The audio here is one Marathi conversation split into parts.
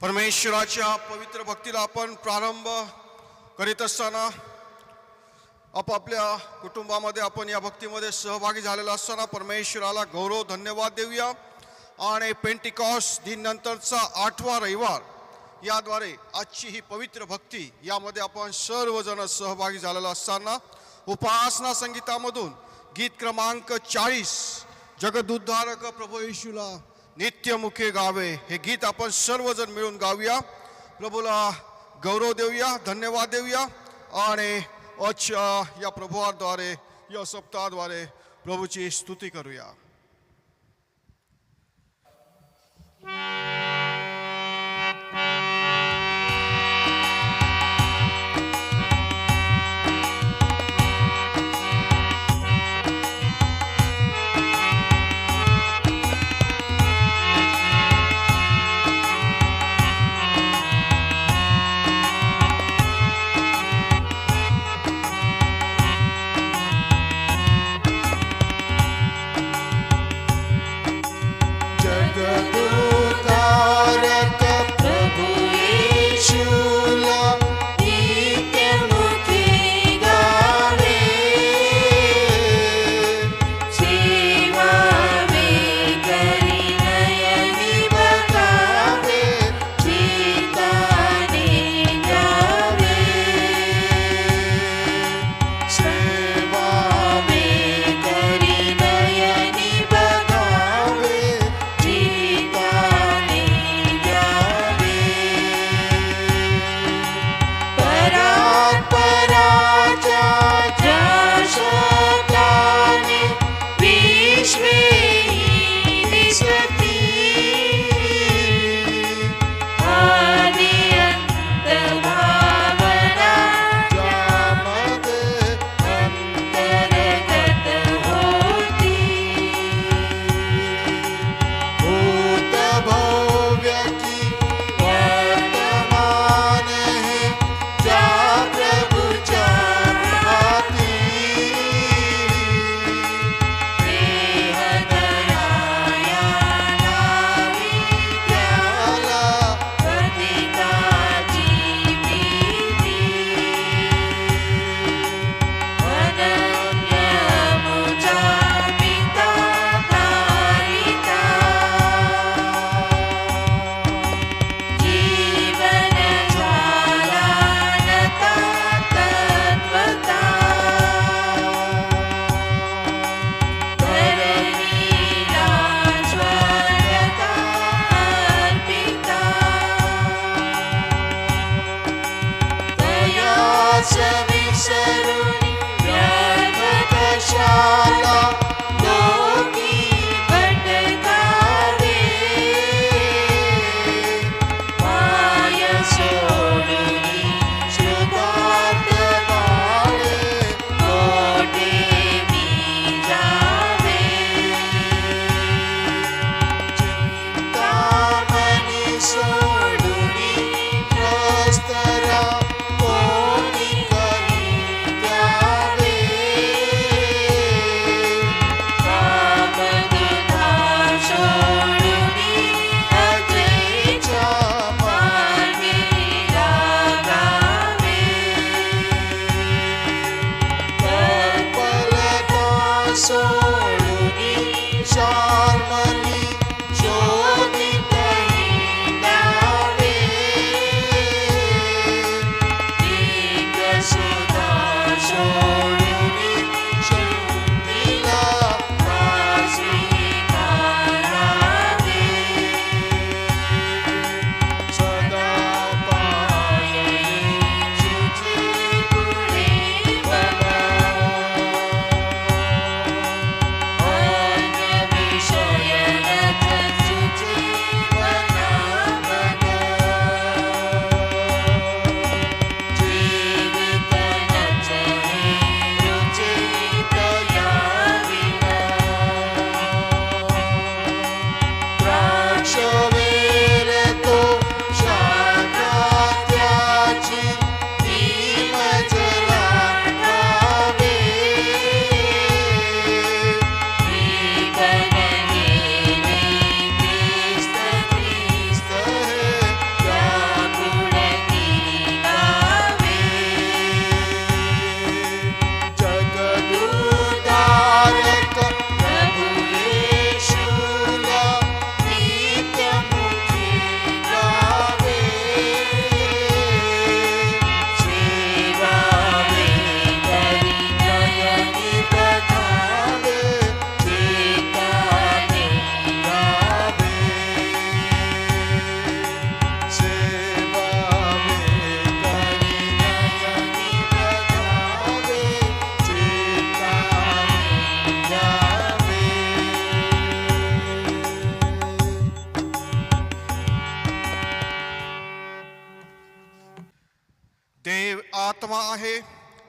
परमेश्वराच्या पवित्र भक्तीला आपण प्रारंभ करीत असताना आपापल्या कुटुंबामध्ये आपण या भक्तीमध्ये सहभागी झालेला असताना परमेश्वराला गौरव धन्यवाद देऊया. आणि पेंटिकॉस्ट दिननंतरचा 8वा रविवार याद्वारे आजची ही पवित्र भक्ती यामध्ये आपण सर्वजण सहभागी झालेला असताना उपासना संगीतामधून गीत क्रमांक 40 जगदुद्धारक प्रभू येशूला नित्य मुखे गावे हे गीत आपण सर्वजण मिळून गाऊया. प्रभूला गौरव देऊया, धन्यवाद देऊया आणि आजच्या या प्रभुवाद्वारे या सप्ताहाद्वारे प्रभूची स्तुती करूया.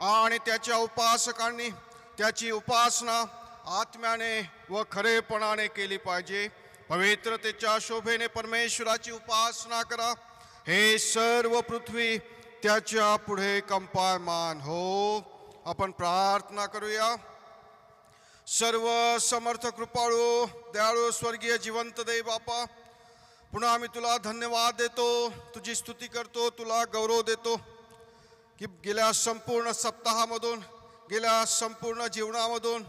आणि त्याच्या उपासकांनी त्याची उपासना आत्म्याने व खरेपणाने केली पाहिजे. पवित्रतेच्या शोभेने परमेश्वराची उपासना करा. हे सर्व पृथ्वी त्याच्या पुढे कंपायमान हो. आपण प्रार्थना करूया. सर्व समर्थ कृपाळू दयाळू स्वर्गीय जिवंत देव बापा, पुन्हा आम्ही तुला धन्यवाद देतो, तुझी स्तुती करतो, तुला गौरव देतो की गेल्या संपूर्ण सप्ताहामधून, गेल्या संपूर्ण जीवनामधून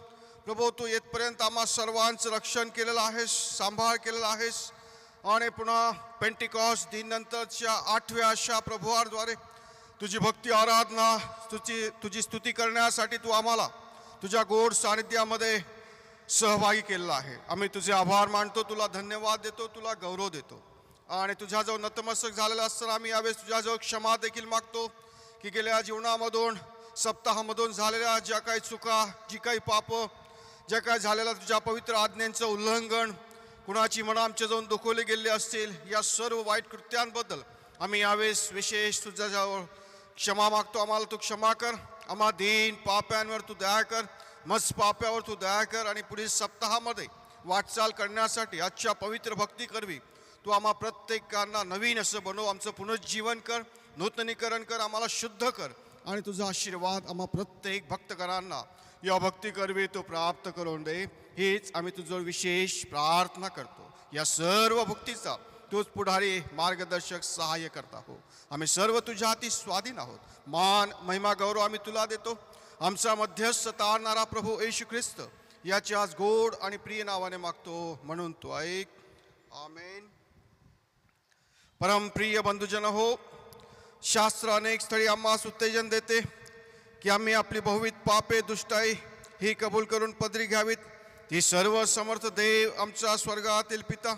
प्रभू तू येतपर्यंत आम्हा सर्वांचं रक्षण केलेलं आहेस, सांभाळ केलेला आहेस. आणि पुन्हा पेंटिकॉस्ट दिननंतरच्या 8व्या अशा प्रभुवाद्वारे तुझी भक्ती आराधना, तुझी स्तुती करण्यासाठी तू आम्हाला तुझ्या गोड सानिध्यामध्ये सहभागी केलेला आहे. आम्ही तुझे आभार मानतो, तुला धन्यवाद देतो, तुला गौरव देतो. आणि तुझ्याजवळ नतमस्तक झालेला असताना आम्ही यावेळेस तुझ्याजवळ क्षमा देखील मागतो की गेल्या जीवनामधून, सप्ताहामधून झालेल्या ज्या काही चुका, जी काही पापं, ज्या काय झालेल्या तुझ्या पवित्र आज्ञांचं उल्लंघन, कुणाची मनं आमच्या जाऊन दुखवली गेली असतील, या सर्व वाईट कृत्यांबद्दल आम्ही यावेळेस विशेष तुझ्याजवळ क्षमा मागतो. आम्हाला तू क्षमा कर. आम्हा दीन पाप्यांवर तू दया कर, मस्त पाप्यावर तू दया कर. आणि पुढील सप्ताहामध्ये वाटचाल करण्यासाठी आजच्या पवित्र भक्ती करवी तू आम्हा प्रत्येकांना नवीन असं बनव. आमचं पुनर्जीवन कर, नूतनीकरण कर, आम्हाला शुद्ध कर. आणि तुझा आशीर्वाद आम्हा प्रत्येक भक्तगणांना या भक्ती करवी तो प्राप्त करून दे. हीच आम्ही तुझं विशेष प्रार्थना करतो. या सर्व भक्तीचा तूच पुढारी, मार्गदर्शक, सहाय्य करता हो. आम्ही सर्व तुझ्या हाती स्वाधीन आहोत. मान, महिमा, गौरव आम्ही तुला देतो. आमचा मध्यस्थ तारणारा प्रभू येशू ख्रिस्त याच्या आज गोड आणि प्रिय नावाने मागतो, म्हणून तू ऐक. आमेन. परमप्रिय बंधुजन हो, शास्त्र अनेक स्थळी आम्हास उत्तेजन देते की आम्ही आपली बहुविध पापे, दुष्टाई ही कबूल करून पदरी घ्यावीत. ती सर्व समर्थ देव आमचा स्वर्गातील पिता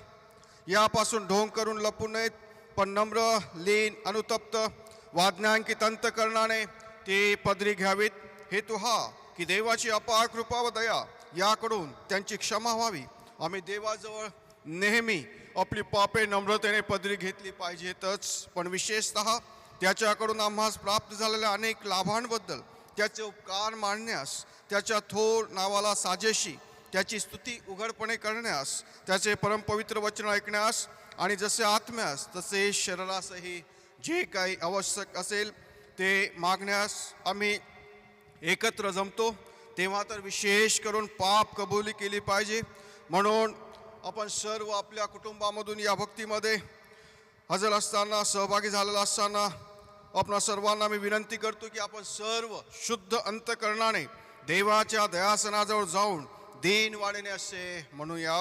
यापासून ढोंग करून लपू नयेत, पण नम्र, लीन, अनुतप्त, वाज्ञांकित अंतकरणाने ती पदरी घ्यावीत. हेतू हा की देवाची अपार कृपा व दया याकडून त्यांची क्षमा व्हावी. आम्ही देवाजवळ नेहमी आपली पापे नम्रतेने पदरी घेतली पाहिजेतच, पण विशेषतः त्याच्याकडून आम्हास प्राप्त झालेल्या अनेक लाभांबद्दल त्याचे उपकार मानण्यास, त्याच्या थोर नावाला साजेशी त्याची स्तुती उघडपणे करण्यास, त्याचे परमपवित्र वचन ऐकण्यास आणि जसे आत्म्यास तसे शरीरासही जे काही आवश्यक असेल ते मागण्यास आम्ही एकत्र जमतो. तेव्हा तर विशेष करून पाप कबुली केली पाहिजे. म्हणून आपण सर्व आपल्या कुटुंबामधून या भक्तीमध्ये हजर असताना, सहभागी झालेला असताना आपणा सर्वांना मी विनंती करतो की आपण सर्व शुद्ध अंतकरणाने देवाच्या दयासनाजवळ जाऊन दीनवाणीने असे म्हणूया.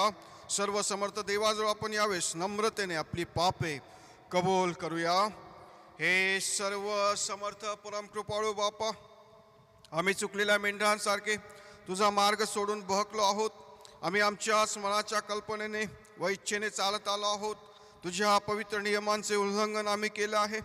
सर्व समर्थ देवाजवळ आपण यावेळेस नम्रतेने आपली पापे कबूल करूया. हे सर्व समर्थ परमकृपाळू बापा, आम्ही चुकलेल्या मेंढरांसारखे तुझा मार्ग सोडून बहकलो आहोत. आम्ही आमच्याच मनाच्या कल्पनेने व इच्छेने चालत आलो आहोत. तुझ्या पवित्र नियमांचे उल्लंघन आम्ही केलं आहे.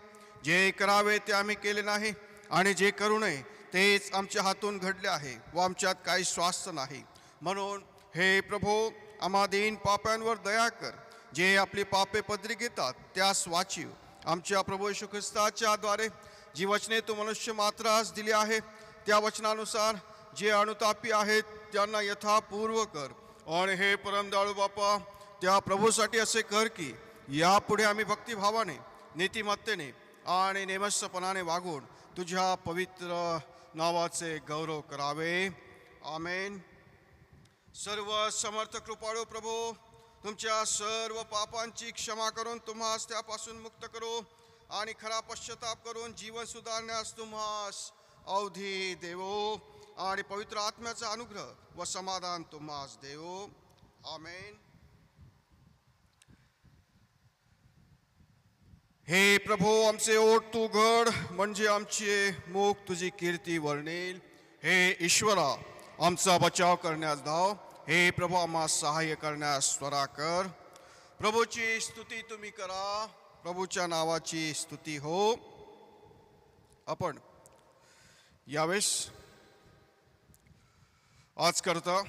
जे करावे ते आम्ही केले नाही आणि जे करू नये तेच आमच्या हातून घडले आहे व आमच्यात काही स्वास्थ्य नाही. म्हणून हे प्रभो, आम्हा दीन पाप्यांवर दया कर. जे आपली पापे पदरी घेतात त्यास वाचीव. आमच्या प्रभू येशू ख्रिस्ताच्या द्वारे जी वचने तू मनुष्य मात्रास दिली आहे त्या वचनानुसार जे अनुतापी आहेत त्यांना यथापूर्व कर. आणि हे परमदयाळू बापा, त्या प्रभूसाठी असे कर की यापुढे आम्ही भक्तिभावाने, नीतिमत्तेने आणि नेमस्तपणाने वागून तुझ्या पवित्र नावाचे गौरव करावे. आमेन. सर्व समर्थ कृपाळू प्रभू, तुमच्या सर्व पापांची क्षमा करून तुम्हास त्यापासून मुक्त करो आणि खरा पश्चाताप करून जीवन सुधारण्यास तुम्हास अवधी देवो आणि पवित्र आत्म्याचा अनुग्रह व समाधान तुम्हास देवो. आमेन. हे प्रभो, आमचे ओठ तू घड म्हणजे आमचे मुख तुझी कीर्ती वर्णेल. हे ईश्वरा, आमचा बचाव करण्यास धाव. हे प्रभू, आम्हा सहाय्य करण्यास त्वरा कर. प्रभूची स्तुती तुम्ही करा. प्रभूच्या नावाची स्तुती हो. आपण यावेळेस आज करता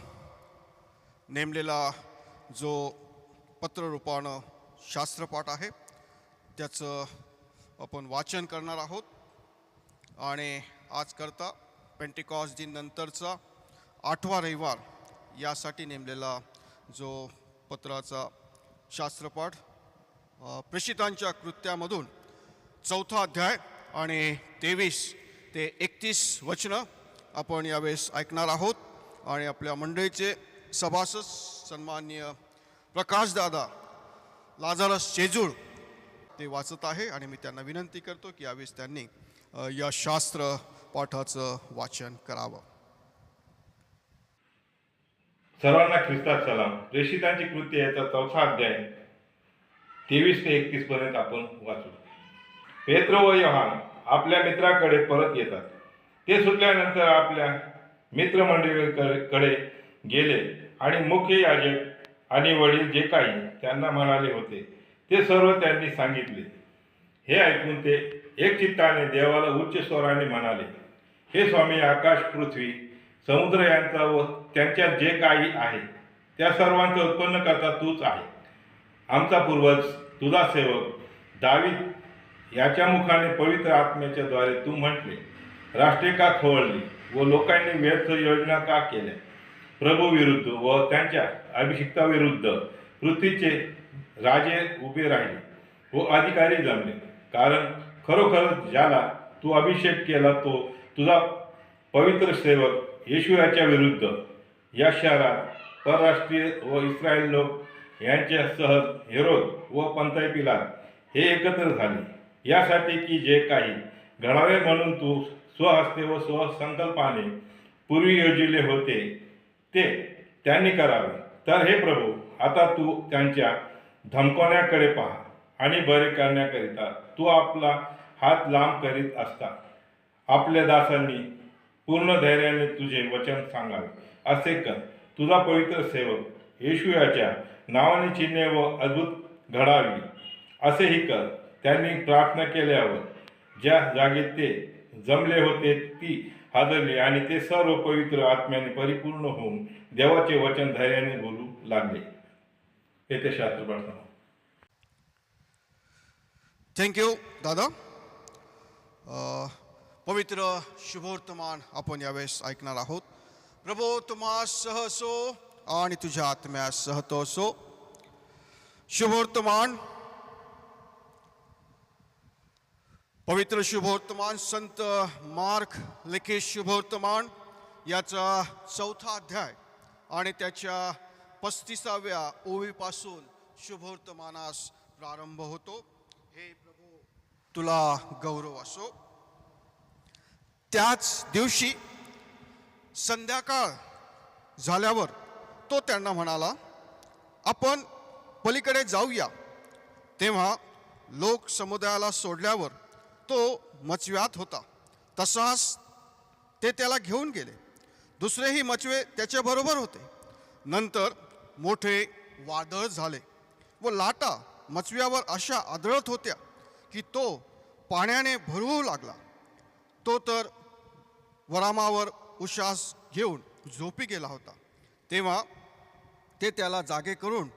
नेमलेला जो पत्ररूपानं शास्त्रपाठ आहे त्याचं आपण वाचन करणार आहोत. आणि आज करता पेंटिकॉस्ट दिन नंतरचा 8वा रविवार यासाठी नेमलेला जो पत्राचा शास्त्रपाठ प्रेषितांच्या कृत्यामधून 4था अध्याय आणि 23 ते 31 वचनं आपण यावेळेस ऐकणार आहोत. आणि आपल्या मंडळीचे सभासद सन्माननीय प्रकाशदादा लाजारस शेजूळ ते वाचत आहे आणि मी त्यांना विनंती करतो की यावेळेस त्यांनी या शास्त्र पाठाचं वाचन करावं. सर्वांना ख्रिस्तात सलाम. प्रेषितांची कृत्य याचा 4था अध्याय 23 ते 31 पर्यंत आपण वाचू. पेत्र व योहान आपल्या मित्राकडे परत येतात. ते सुटल्यानंतर आपल्या मित्रमंडळीकडे गेले आणि मुख्य याजक आणि वडील जे काही त्यांना म्हणाले होते ते सर्व त्यांनी सांगितले. हे ऐकून ते एकचित्ताने देवाला उच्च स्वराने म्हणाले, हे स्वामी, आकाश, पृथ्वी, समुद्र यांचा व त्यांच्यात जे काही आहे त्या सर्वांचा उत्पन्न करता तूच आहे. आमचा पूर्वज तुझा सेवक दावीद याच्या मुखाने पवित्र आत्म्याच्या द्वारे तू म्हटले, राष्ट्रे का खवळली व लोकांनी व्यर्थ योजना का केल्या? प्रभू विरुद्ध व त्यांच्या अभिषिक्ताविरुद्ध पृथ्वीचे राजे उभे राहिले व अधिकारी जमले. कारण खरोखरच ज्याला तू अभिषेक केला तो तुझा पवित्र सेवक येशू याच्या विरुद्ध या शहरात परराष्ट्रीय व इस्रायल लोक यांच्यासह हेरोद व पंताय पिलात हे एकत्र झाले, यासाठी की जे काही घडावे म्हणून तू स्वहस्ते व स्वसंकल्पाने पूर्वी योजिले होते ते त्यांनी करावे. तर हे प्रभू, आता तू त्यांच्या धमकवण्याकडे पहा आणि बरे करण्याकरिता तू आपला हात लांब करीत असता आपल्या दासांनी पूर्ण धैर्याने तुझे वचन सांगावे असे कर. तुझा पवित्र सेवक येशू याच्या नावाने चिन्हे व अद्भुत घडावी असेही कर. त्यांनी प्रार्थना केल्यावर ज्या जागेत ते जमले होते ती हादरली आणि ते सर्व पवित्र आत्म्याने परिपूर्ण होऊन देवाचे वचन धैर्याने बोलू लागले. येथे शास्त्रपाठ. थँक्यू दादा. पवित्र शुभवर्तमान आपण यावेळेस ऐकणार आहोत. प्रभू तुम्हा सह असो आणि तुझ्या आत्म्यास सहतो असो. शुभवर्तमान, पवित्र शुभवर्तमान संत मार्क लिखित शुभवर्तमान याचा 4था अध्याय आणि त्याच्या 35व्या ओळीपासून शुभवर्तमानास प्रारंभ होतो. हे प्रभू तुला गौरव असो. त्याच दिवशी संध्याकाळ झाल्यावर तो त्यांना म्हणाला, आपण पलीकडे जाऊया. तेव्हा लोक समुदायाला सोडल्यावर तो मचव्यात होता. तसाच ते त्याला घेऊन गेले. दुसरेही मचवे त्याच्याबरोबर होते. नंतर मोठे वादळ झाले व लाटा मचव्यावर अशा आदळत होत्या की तो पाण्याने भरवू लागला. तो तर वरामावर उश्वास घेऊन झोपी गेला होता. तेव्हा ते त्याला जागे करून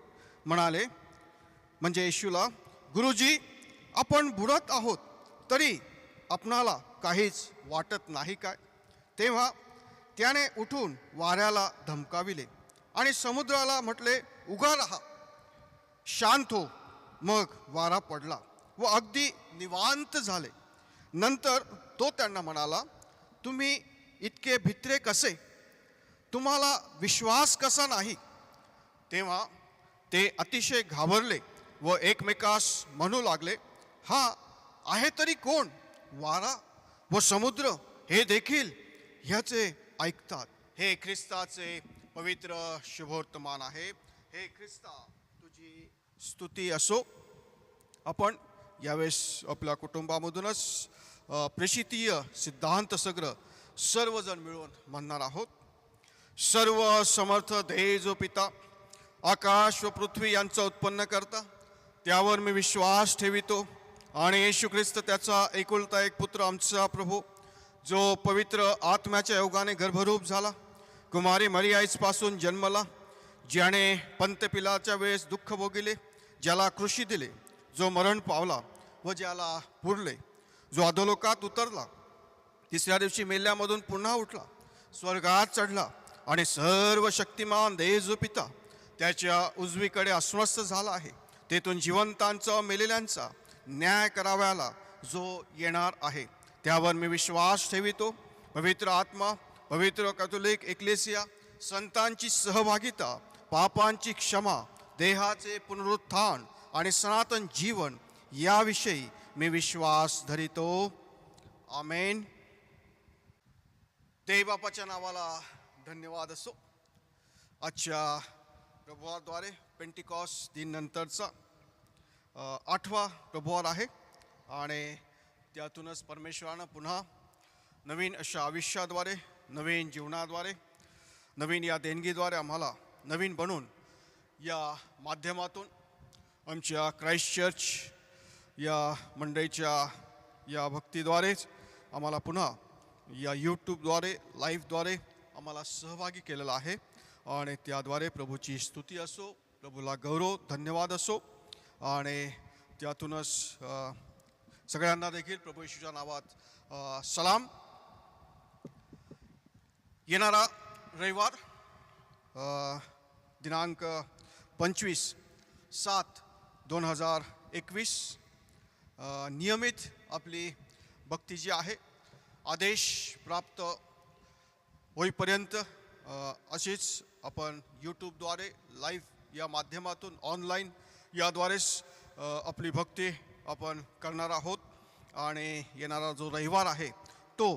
म्हणाले, म्हणजे येशूला, गुरुजी, आपण बुडत आहोत तरी आपणाला काहीच वाटत नाही काय? तेव्हा त्याने उठून वाऱ्याला धमकाविले आणि समुद्राला म्हटले, उगा राहा, शांत हो. मग वारा पडला व अगदी निवांत झाले. नंतर तो त्यांना म्हणाला, तुम्ही इतके भित्रे कसे? तुम्हाला विश्वास कसा नाही? तेव्हा ते अतिशय घाबरले व एकमेकास म्हणू लागले, हा आहे तरी कोण? वारा व समुद्र हे देखील ह्याचे ऐकतात. हे ख्रिस्ताचे पवित्र शुभवर्तमान आहे. हे ख्रिस्ता, तुझी स्तुती असो. आपण यावेळेस आपल्या कुटुंबामधूनच प्रेषितीय सिद्धांत सग्र सर्वजण मिळून म्हणणार आहोत. सर्व समर्थ ध्येय जो पिता, आकाश व पृथ्वी यांचा उत्पन्न करता, त्यावर मी विश्वास ठेवितो आणि येशू ख्रिस्त त्याचा एकुलता एक पुत्र आमचा प्रभू, जो पवित्र आत्म्याच्या योगाने गर्भरूप झाला, कुमारी मरियाईपासून जन्मला, ज्याने पंत पिलाच्या वेळेस दुःख भोगिले, ज्याला कृषी दिले, जो मरण पावला व ज्याला पुरले, जो अधोलोकात उतरला, तिसऱ्या दिवशी मेल्यामधून पुन्हा उठला, स्वर्गात चढला आणि सर्व शक्तिमान देव पिता त्याच्या उजवीकडे अस्वस्थ झाला आहे. तेथून जिवंतांचा मेलेल्यांचा न्याय करावयाला जो येणार आहे त्यावर मी विश्वास ठेवितो. पवित्र आत्मा, पवित्र कॅथोलिक एक्लेसिया, संतांची सहभागिता, पापांची क्षमा, देहाचे पुनरुत्थान आणि सनातन जीवन याविषयी मी विश्वास धरितो. आमेन. देवबापाच्या नावाला धन्यवाद असो. आजच्या प्रभुवाद्वारे पेंटिकॉस दिन नंतरचा 8वा प्रभुवार आहे आणि त्यातूनच परमेश्वरानं पुन्हा नवीन अशा आयुष्याद्वारे, नवीन जीवनाद्वारे, नवीन या देणगीद्वारे आम्हाला नवीन बनून या माध्यमातून आमच्या क्राइस्ट चर्च या मंडळीच्या या भक्तीद्वारेच आम्हाला पुन्हा या यूट्यूबद्वारे लाईव्हद्वारे आम्हाला सहभागी केलेला आहे आणि त्याद्वारे प्रभूची स्तुती असो, प्रभूला गौरव धन्यवाद असो. आणि त्यातूनच सगळ्यांना देखील प्रभू येशूच्या नावात सलाम. येणारा रविवार दिनांक 25/7/2021 नियमित आपली भक्ती जी आहे आदेश प्राप्त होईपर्यंत अशीच आपण यूट्यूबद्वारे लाईव्ह या माध्यमातून ऑनलाईन याद्वारेच आपली भक्ती आपण करणार आहोत. आणि येणारा जो रविवार आहे तो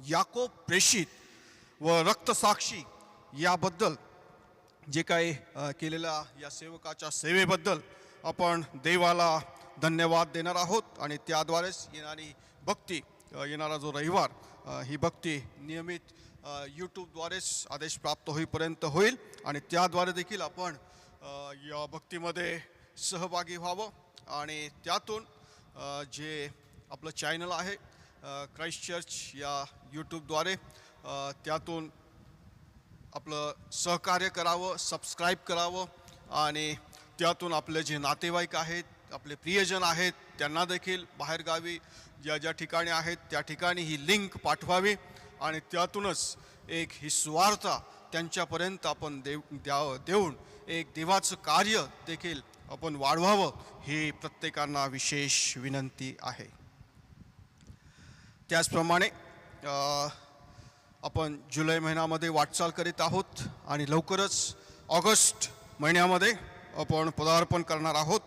याकोब प्रेषित व रक्तसाक्षी याबद्दल जे काही केलेल्या या सेवकाच्या सेवेबद्दल आपण देवाला धन्यवाद देणार आहोत. आणि त्याद्वारेच येणारी भक्ती, येणारा जो रविवार ही भक्ती नियमित यूट्यूबद्वारेच आदेश प्राप्त होईपर्यंत होईल आणि त्याद्वारे देखील आपण या भक्तीमध्ये सहभागी व्हावं. आणि त्यातून जे आपलं चॅनल आहे क्राइस्ट चर्च या यूट्यूबद्वारे त्यातून आपलं सहकार्य करावं, सबस्क्राईब करावं आणि त्यातून आपले जे नातेवाईक आहेत, आपले प्रियजन आहेत त्यांना देखील बाहेरगावी ज्या ज्या ठिकाणी आहेत त्या ठिकाणी ही लिंक पाठवावी आणि त्यातूनच एक ही सुवार्ता त्यांच्यापर्यंत आपण देऊन एक देवाचं कार्य देखील आपण वाढवावं ही प्रत्येकांना विशेष विनंती आहे. त्याचप्रमाणे आपण जुलै महिन्यामध्ये वाटचाल करीत आहोत आणि लवकरच ऑगस्ट महिन्यामध्ये आपण पदार्पण करणार आहोत.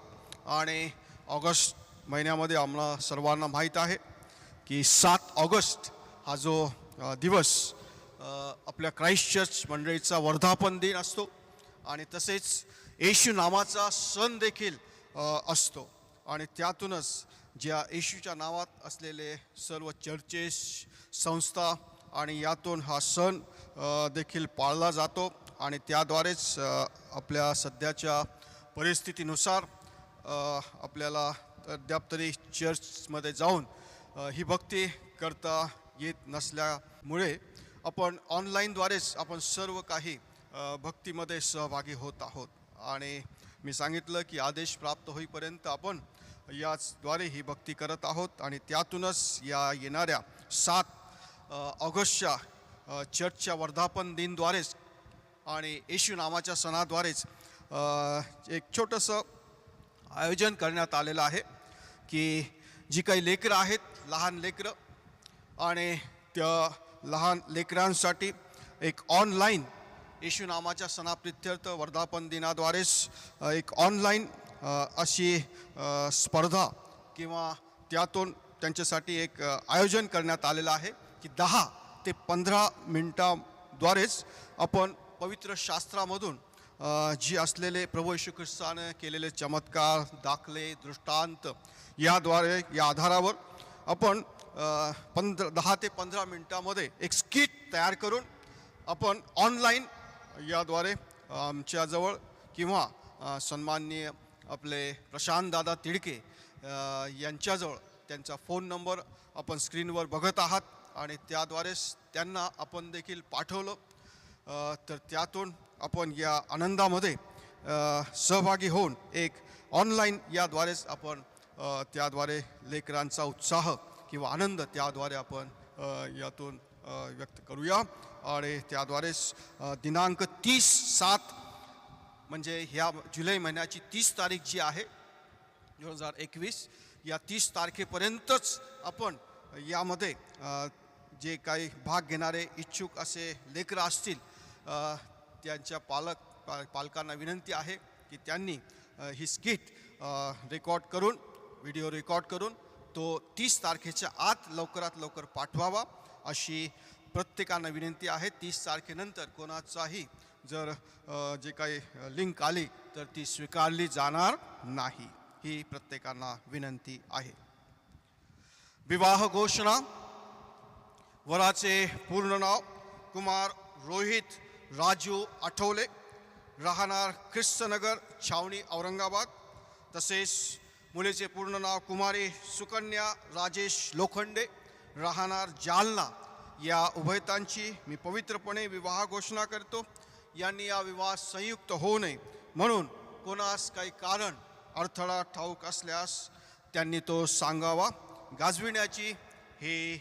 आणि ऑगस्ट महिन्यामध्ये आम्हाला सर्वांना माहीत आहे की 7 ऑगस्ट हा जो दिवस आपल्या क्राइस्ट चर्च मंडळीचा वर्धापन दिन असतो आणि तसेच येशू नावाचा सण देखील असतो. आणि त्यातूनच ज्या येशूच्या नावात असलेले सर्व चर्चेस, संस्था आणि यातून हा सण देखील पाळला जातो. आणि त्याद्वारेच आपल्या सध्याच्या परिस्थितीनुसार आपल्याला अद्याप तरी चर्चमध्ये जाऊन ही भक्ती करता येत नसल्यामुळे आपण ऑनलाईनद्वारेच आपण सर्व काही भक्तीमध्ये सहभागी होत आहोत. आणि मी सांगितलं की आदेश प्राप्त होईपर्यंत आपण याचद्वारे ही भक्ती करत आहोत. आणि त्यातूनच या येणाऱ्या 7 ऑगस्टच्या चर्चच्या वर्धापन दिनद्वारेच आणि येशू नावाच्या सणाद्वारेच एक छोटंसं आयोजन करण्यात आलेलं आहे की जी काही लेकरं आहेत, लहान लेकरं, आणि त्या लहान लेकरांसाठी एक ऑनलाईन येशू नामाच्या सणाप्रित्यर्थ वर्धापन दिनाद्वारेच एक ऑनलाईन अशी स्पर्धा किंवा त्यातून त्यांच्यासाठी एक आयोजन करण्यात आलेलं आहे की 10 ते 15 मिनिटांद्वारेच आपण पवित्र शास्त्रामधून जी असलेले प्रभू येशू ख्रिस्ताने केलेले चमत्कार, दाखले, दृष्टांत याद्वारे या आधारावर आपण 10 ते 15 मिनिटामध्ये एक स्किट तयार करून आपण ऑनलाईन याद्वारे आमच्याजवळ किंवा सन्माननीय आपले प्रशांत दादा तिडके यांच्याजवळ त्यांचा फोन नंबर आपण स्क्रीनवर बघत आहात आणि त्याद्वारेच त्यांना आपण देखील पाठवलं तर त्यातून आपण या आनंदामध्ये सहभागी होऊन एक ऑनलाईन याद्वारेच आपण त्याद्वारे लेकरांचा उत्साह किंवा आनंद त्याद्वारे आपण यातून व्यक्त करूया आणि त्याद्वारेच दिनांक 30/7 म्हणजे ह्या जुलै महिन्याची 30 तारीख जी आहे 2021 या 30 तारखेपर्यंतच आपण यामध्ये जे काही भाग घेणारे इच्छुक असे लेकरं असतील त्यांच्या पालकांना विनंती आहे की त्यांनी ही स्किट रेकॉर्ड करून व्हिडिओ रेकॉर्ड करून तो 30 तारखेच्या आत लवकरात लवकर पाठवावा अशी प्रत्येकांना विनंती आहे. 30 तारखेनंतर कोणाचाही जर जे काही लिंक आली तर ती स्वीकारली जाणार नाही ही प्रत्येकांना विनंती आहे. विवाह घोषणा. वराचे पूर्ण नाव कुमार रोहित राजू आठवले, राहणार ख्रिस्तनगर छावणी औरंगाबाद. तसेच मुलीचे पूर्ण नाव कुमारी सुकन्या राजेश लोखंडे, राहणार जालना. या उभयतांची मी पवित्रपणे विवाह घोषणा करतो. यांनी या विवाह संयुक्त होऊ नये म्हणून कोणास काही कारण अडथळा ठाऊक असल्यास त्यांनी तो सांगावा. गाजविण्याची ही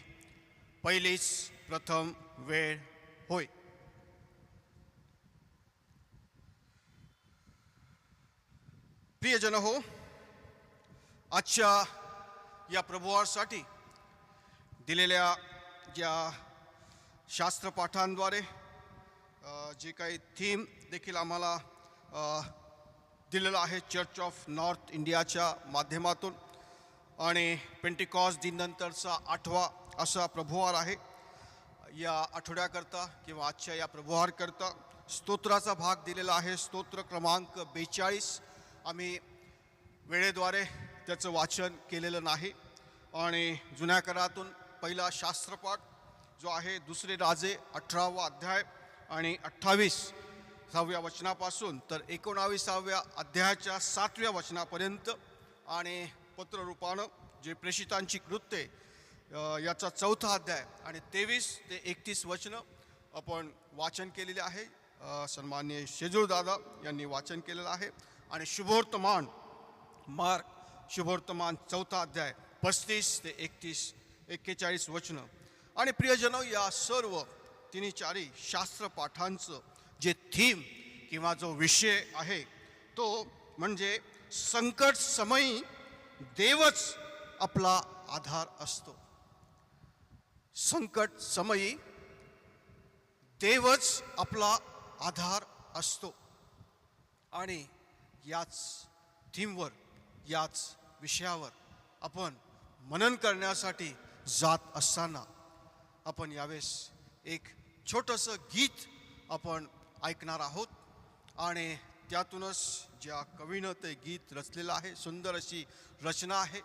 पहिलीच प्रथम वेळ होय. प्रियजन हो, आजच्या या प्रभुवासाठी दिलेल्या ज्या शास्त्रपाठांद्वारे जे काही थीम देखील आम्हाला दिलेलं आहे चर्च ऑफ नॉर्थ इंडियाच्या माध्यमातून आणि पेंटिकॉस्ट दिननंतरचा 8वा असा प्रभुवार आहे. या आठवड्याकरता किंवा आजच्या या प्रभुवारकरता स्तोत्राचा भाग दिलेला आहे. स्तोत्र क्रमांक 42. आम्ही वेळेद्वारे त्याचं वाचन केलेलं नाही आणि जुन्या करारातून पहिला शास्त्रपाठ जो आहे 2 राजे 18वा अध्याय आणि 28व्या वचनापासून तर 19व्या अध्यायाच्या 7व्या वचनापर्यंत आणि पत्ररूपानं जे प्रेषितांची कृत्ये याचा 4था अध्याय आणि 23 ते 31 वचनं आपण वाचन केलेले आहे. सन्माननीय शेजूळ दादा यांनी वाचन केलेलं आहे. आणि शुभवर्तमान मार्क शुभवर्तमान 4था अध्याय 35 ते 41 वचनं. आणि प्रियजन, या सर्व 3-4 शास्त्रपाठांचं जे थीम किंवा जो विषय आहे तो म्हणजे संकट समयी देवच आपला आधार असतो. संकट समयी देवच आपला आधार असतो. आणि याच थीमवर याच विषयावर आपण मनन करण्यासाठी जात असताना आपण यावेळेस एक छोटंसं गीत आपण ऐकणार आहोत आणि त्यातूनच ज्या कवीनं ते गीत रचलेलं आहे, सुंदर अशी रचना आहे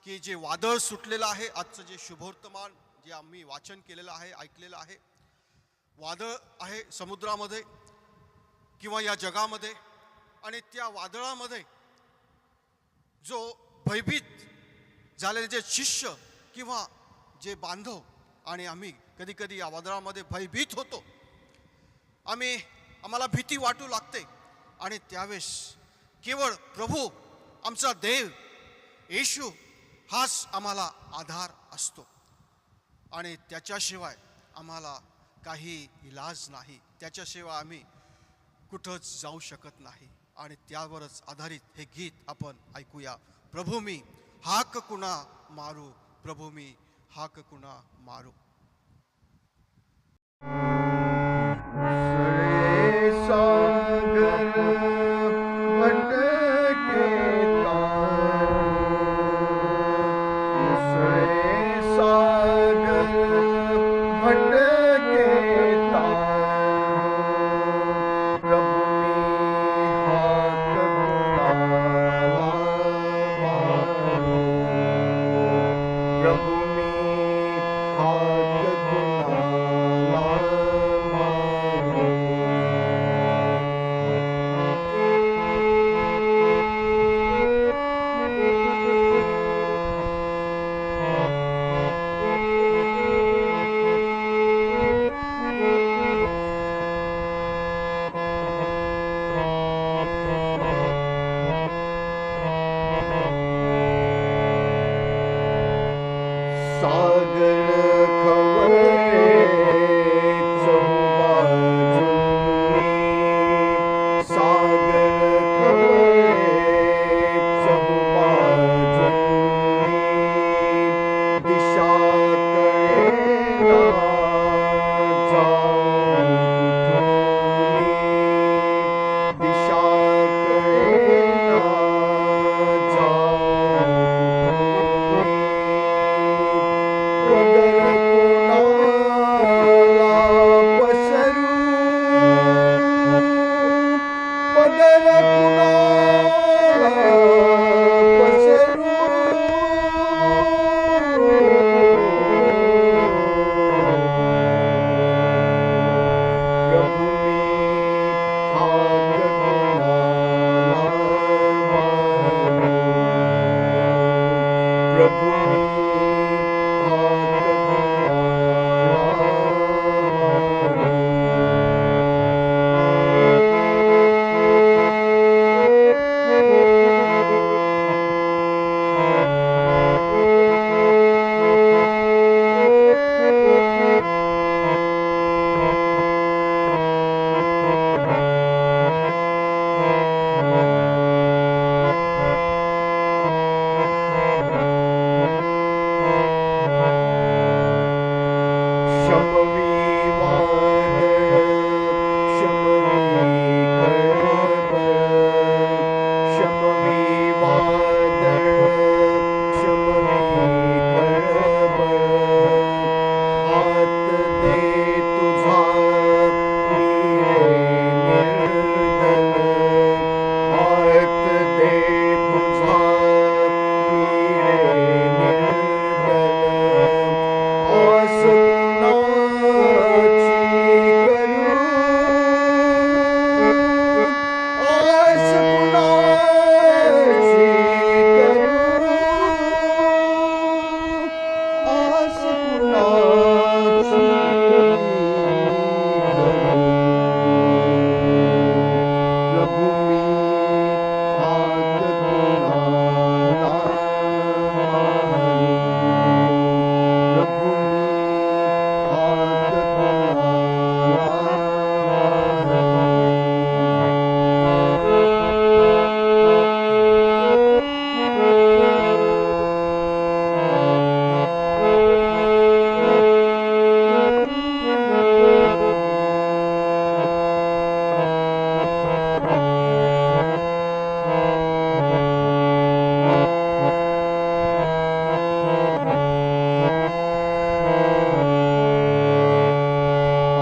की जे वादळ सुटलेलं आहे. आजचं जे शुभवर्तमान जे आम्ही वाचन केलेलं आहे, ऐकलेलं आहे, वादळ आहे समुद्रामध्ये किंवा या जगामध्ये आणि त्या वादळामध्ये जो भयभीत झालेले जे शिष्य किंवा जे बांधव आणि आम्ही कधी कधी या वादळामध्ये भयभीत होतो. आम्हाला भीती वाटू लागते आणि त्यावेळेस केवळ प्रभू आमचा देव येशू हाच आम्हाला आधार असतो आणि त्याच्याशिवाय आम्हाला काही इलाज नाही. त्याच्याशिवाय आम्ही कुठंच जाऊ शकत नाही. आणि त्यावरच आधारित हे गीत आपण ऐकूया. प्रभू मी हाक कुणा मारू, प्रभू मी हाक कुणा मारू. सागर भटके सागर भटके प्रभु मी हाक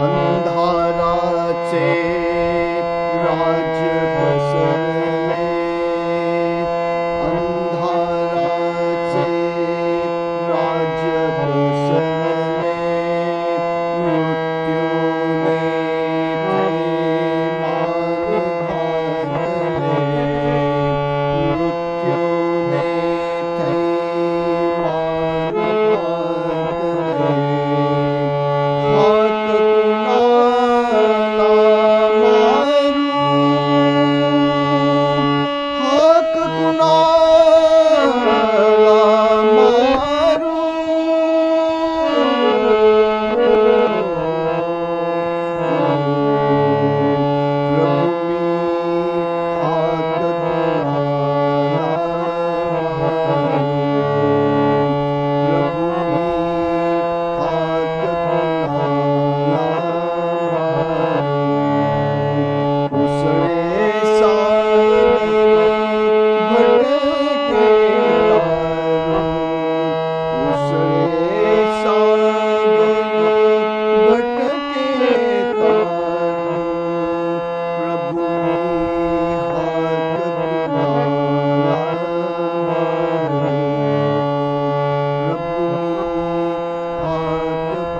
अंधाराचे राज्य पसरले, अंधाराचे राज्य पसरले, मृत्यूने थैमान घातले, मृत्यूने थैमान घातले. हात कुणाला मारू, हाक कुणाला मारू, प्रभू मी हाक कुणाला मारू, प्रभू मी हाक कुणाला मारू. उसळे सागरी भटके तारू, उसळे सागरी भटके तारू, प्रभू मी हाक कुणाला मारू,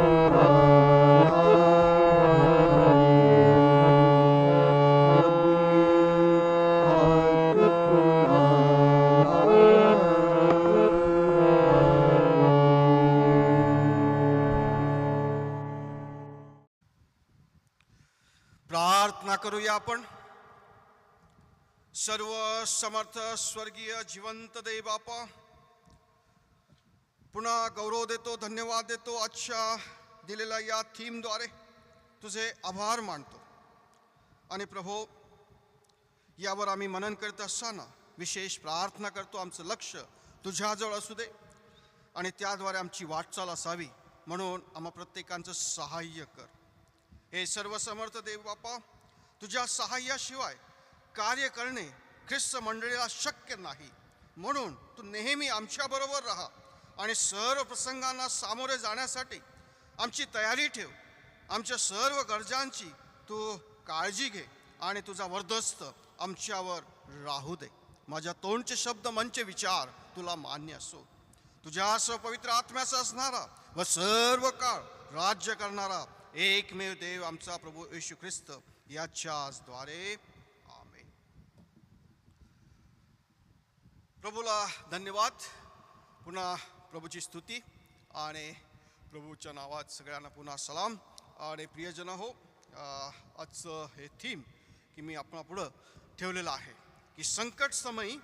प्रभू मी हाक कुणाला मारू, प्रभू मी हाक कुणाला प्रार्थना करूया आपण. सर्व समर्थ स्वर्गीय जिवंत देव बापा, पुन्हा गौरव देतो, धन्यवाद देतो. आजच्या दिलेल्या या थीमद्वारे तुझे आभार मानतो. आणि प्रभो, यावर आम्ही मनन करत असताना विशेष प्रार्थना करतो, आमचं लक्ष तुझ्याजवळ असू दे आणि त्याद्वारे आमची वाटचाल असावी, म्हणून आम्हा प्रत्येकांचं सहाय्य कर. हे सर्व समर्थ देव बापा, तुझ्या सहाय्याशिवाय कार्य करणे ख्रिस्त मंडळीला शक्य नाही, म्हणून तू नेहमी आमच्याबरोबर राहा आणि सर्व प्रसंगांना सामोरे जाण्यासाठी आमची तयारी ठेव. आमच्या सर्व गरजांची तू काळजी घे आणि तुझा वर्धस्त आमच्यावर राहू दे. माझ्या तोंडचे शब्द, मनचे विचार तुला मान्य असो. तुझ्या पवित्र आत्म्याचा असणारा व सर्व काळ राज्य करणारा एकमेव देव आमचा प्रभू येशू ख्रिस्त याच्याच द्वारे आमेन. प्रभूला धन्यवाद. पुन्हा प्रभूची स्तुती आणि प्रभूच्या नावात सगळ्यांना पुन्हा सलाम. आणि प्रियजन हो, आजचं हे थीम की मी आपणा पुढं ठेवलेलं आहे की संकट समयी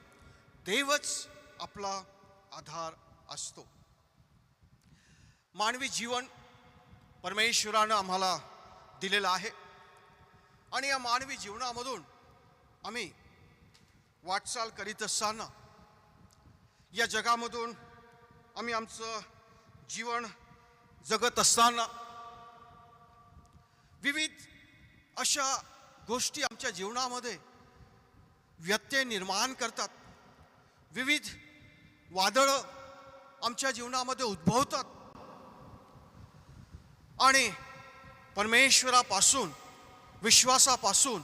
देवच आपला आधार असतो. मानवी जीवन परमेश्वरानं आम्हाला दिलेलं आहे आणि या मानवी जीवनामधून आम्ही वाटचाल करीत असताना, या जगामधून आम्ही आमचं जीवन जगत असताना विविध अशा गोष्टी आमच्या जीवनामध्ये व्यत्यय निर्माण करतात. विविध वादळं आमच्या जीवनामध्ये उद्भवतात आणि परमेश्वरापासून, विश्वासापासून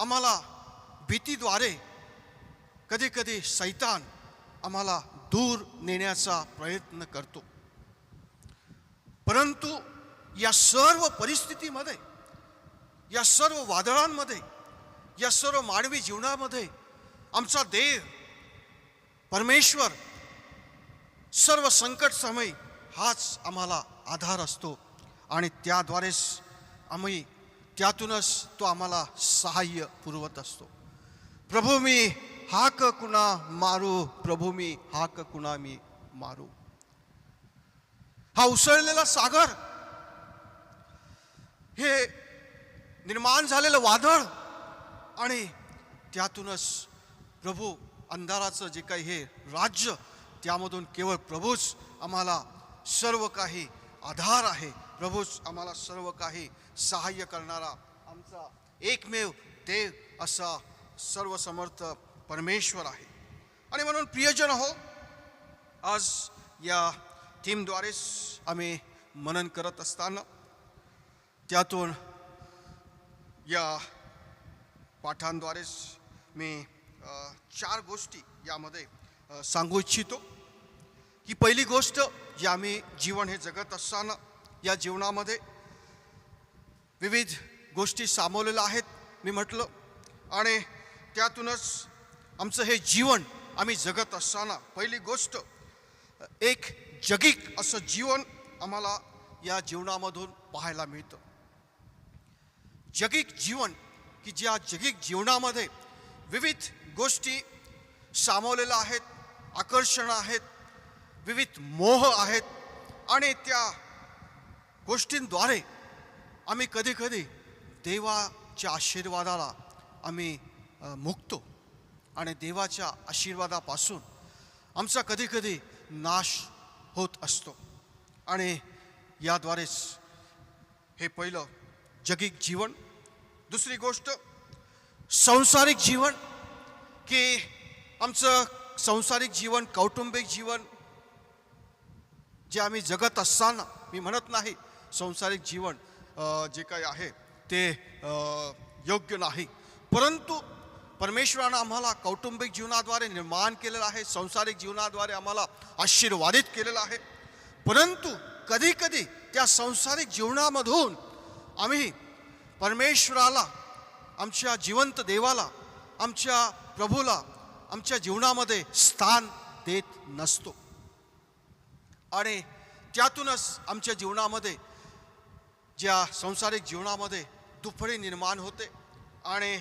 आम्हाला भीतीद्वारे कधी कधी शैतान आम्हाला दूर नेण्याचा प्रयत्न करतो. परंतु या सर्व परिस्थितीमध्ये, या सर्व वादळांमध्ये, या सर्व मानवी जीवनामध्ये आमचा देव परमेश्वर सर्व संकट समयी हाच आम्हाला आधार असतो आणि त्याद्वारेच आम्ही त्यातूनच तो आम्हाला सहाय्य पुरवत असतो. प्रभू मी हाक कुणा मारू, प्रभू मी हाक कुणा मी मारू. हा उसळलेला सागर हे निर्माण झालेलं वादळ आणि त्यातूनच प्रभू अंधाराचं जे काही हे राज्य, त्यामधून केवळ प्रभूच आम्हाला सर्व काही आधार आहे, प्रभूच आम्हाला सर्व काही सहाय्य करणारा आमचा एकमेव देव असा सर्वसमर्थ परमेश्वर आहे. आणि म्हणून प्रियजन हो, आज या थीमद्वारेच आम्ही मनन करत असताना त्यातून या पाठांद्वारेच मी 4 गोष्टी यामध्ये सांगू इच्छितो. ही पहिली गोष्ट, जी आम्ही जीवन हे जगत असताना या जीवनामध्ये विविध गोष्टी सामावलेल्या आहेत मी म्हटलं, आणि त्यातूनच आमचं हे जीवन आम्ही जगत असताना पहिली गोष्ट, एक जगिक असं जीवन आम्हाला या जीवनामधून पाहायला मिळतं. जगिक जीवन, की ज्या जगिक जीवनामध्ये विविध गोष्टी सामावलेल्या आहेत, आकर्षण आहेत, विविध मोह आहेत, आणि त्या गोष्टींद्वारे आम्ही कधीकधी देवाच्या आशीर्वादाला आम्ही मुकतो आणि देवाच्या आशीर्वादापासून आमचा कधीकधी नाश होत असतो. आणि याद्वारेच हे पहिलं जगिक जीवन. दुसरी गोष्ट, सांसारिक जीवन, की आमचं सांसारिक जीवन, कौटुंबिक जीवन जे आम्ही जगत असताना, मी म्हणत नाही सांसारिक जीवन जे काही आहे ते योग्य नाही, परंतु परमेश्वरानं आम्हाला कौटुंबिक जीवनाद्वारे निर्माण केलेलं आहे, सांसारिक जीवनाद्वारे आम्हाला आशीर्वादित केलेलं आहे. परंतु कधीकधी त्या सांसारिक जीवनामधून आम्ही परमेश्वराला, आमच्या जिवंत देवाला, आमच्या प्रभूला आमच्या जीवनामध्ये स्थान देत नसतो. आणि त्यातूनच आमच्या जीवनामध्ये, ज्या सांसारिक जीवनामध्ये दुफळी निर्माण होते आणि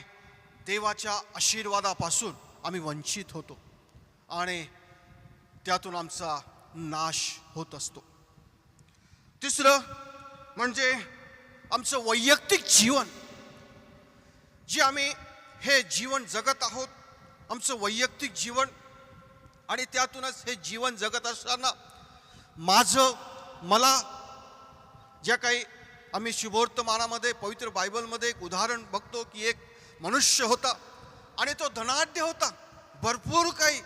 देवाच्या आशीर्वादापासून आम्ही वंचित होतो आणि त्यातून आमचा नाश होत असतो. तिसरं म्हणजे आमचं वैयक्तिक जीवन, जे आम्ही हे जीवन जगत आहोत, आमचं वैयक्तिक जीवन, आणि त्यातूनच हे जीवन जगत असताना मला ज्या काही आम्ही शुभवर्तमानामध्ये पवित्र बायबलमध्ये एक उदाहरण बघतो की एक मनुष्य होता आणि तो धनाढ्य होता, भरपूर काही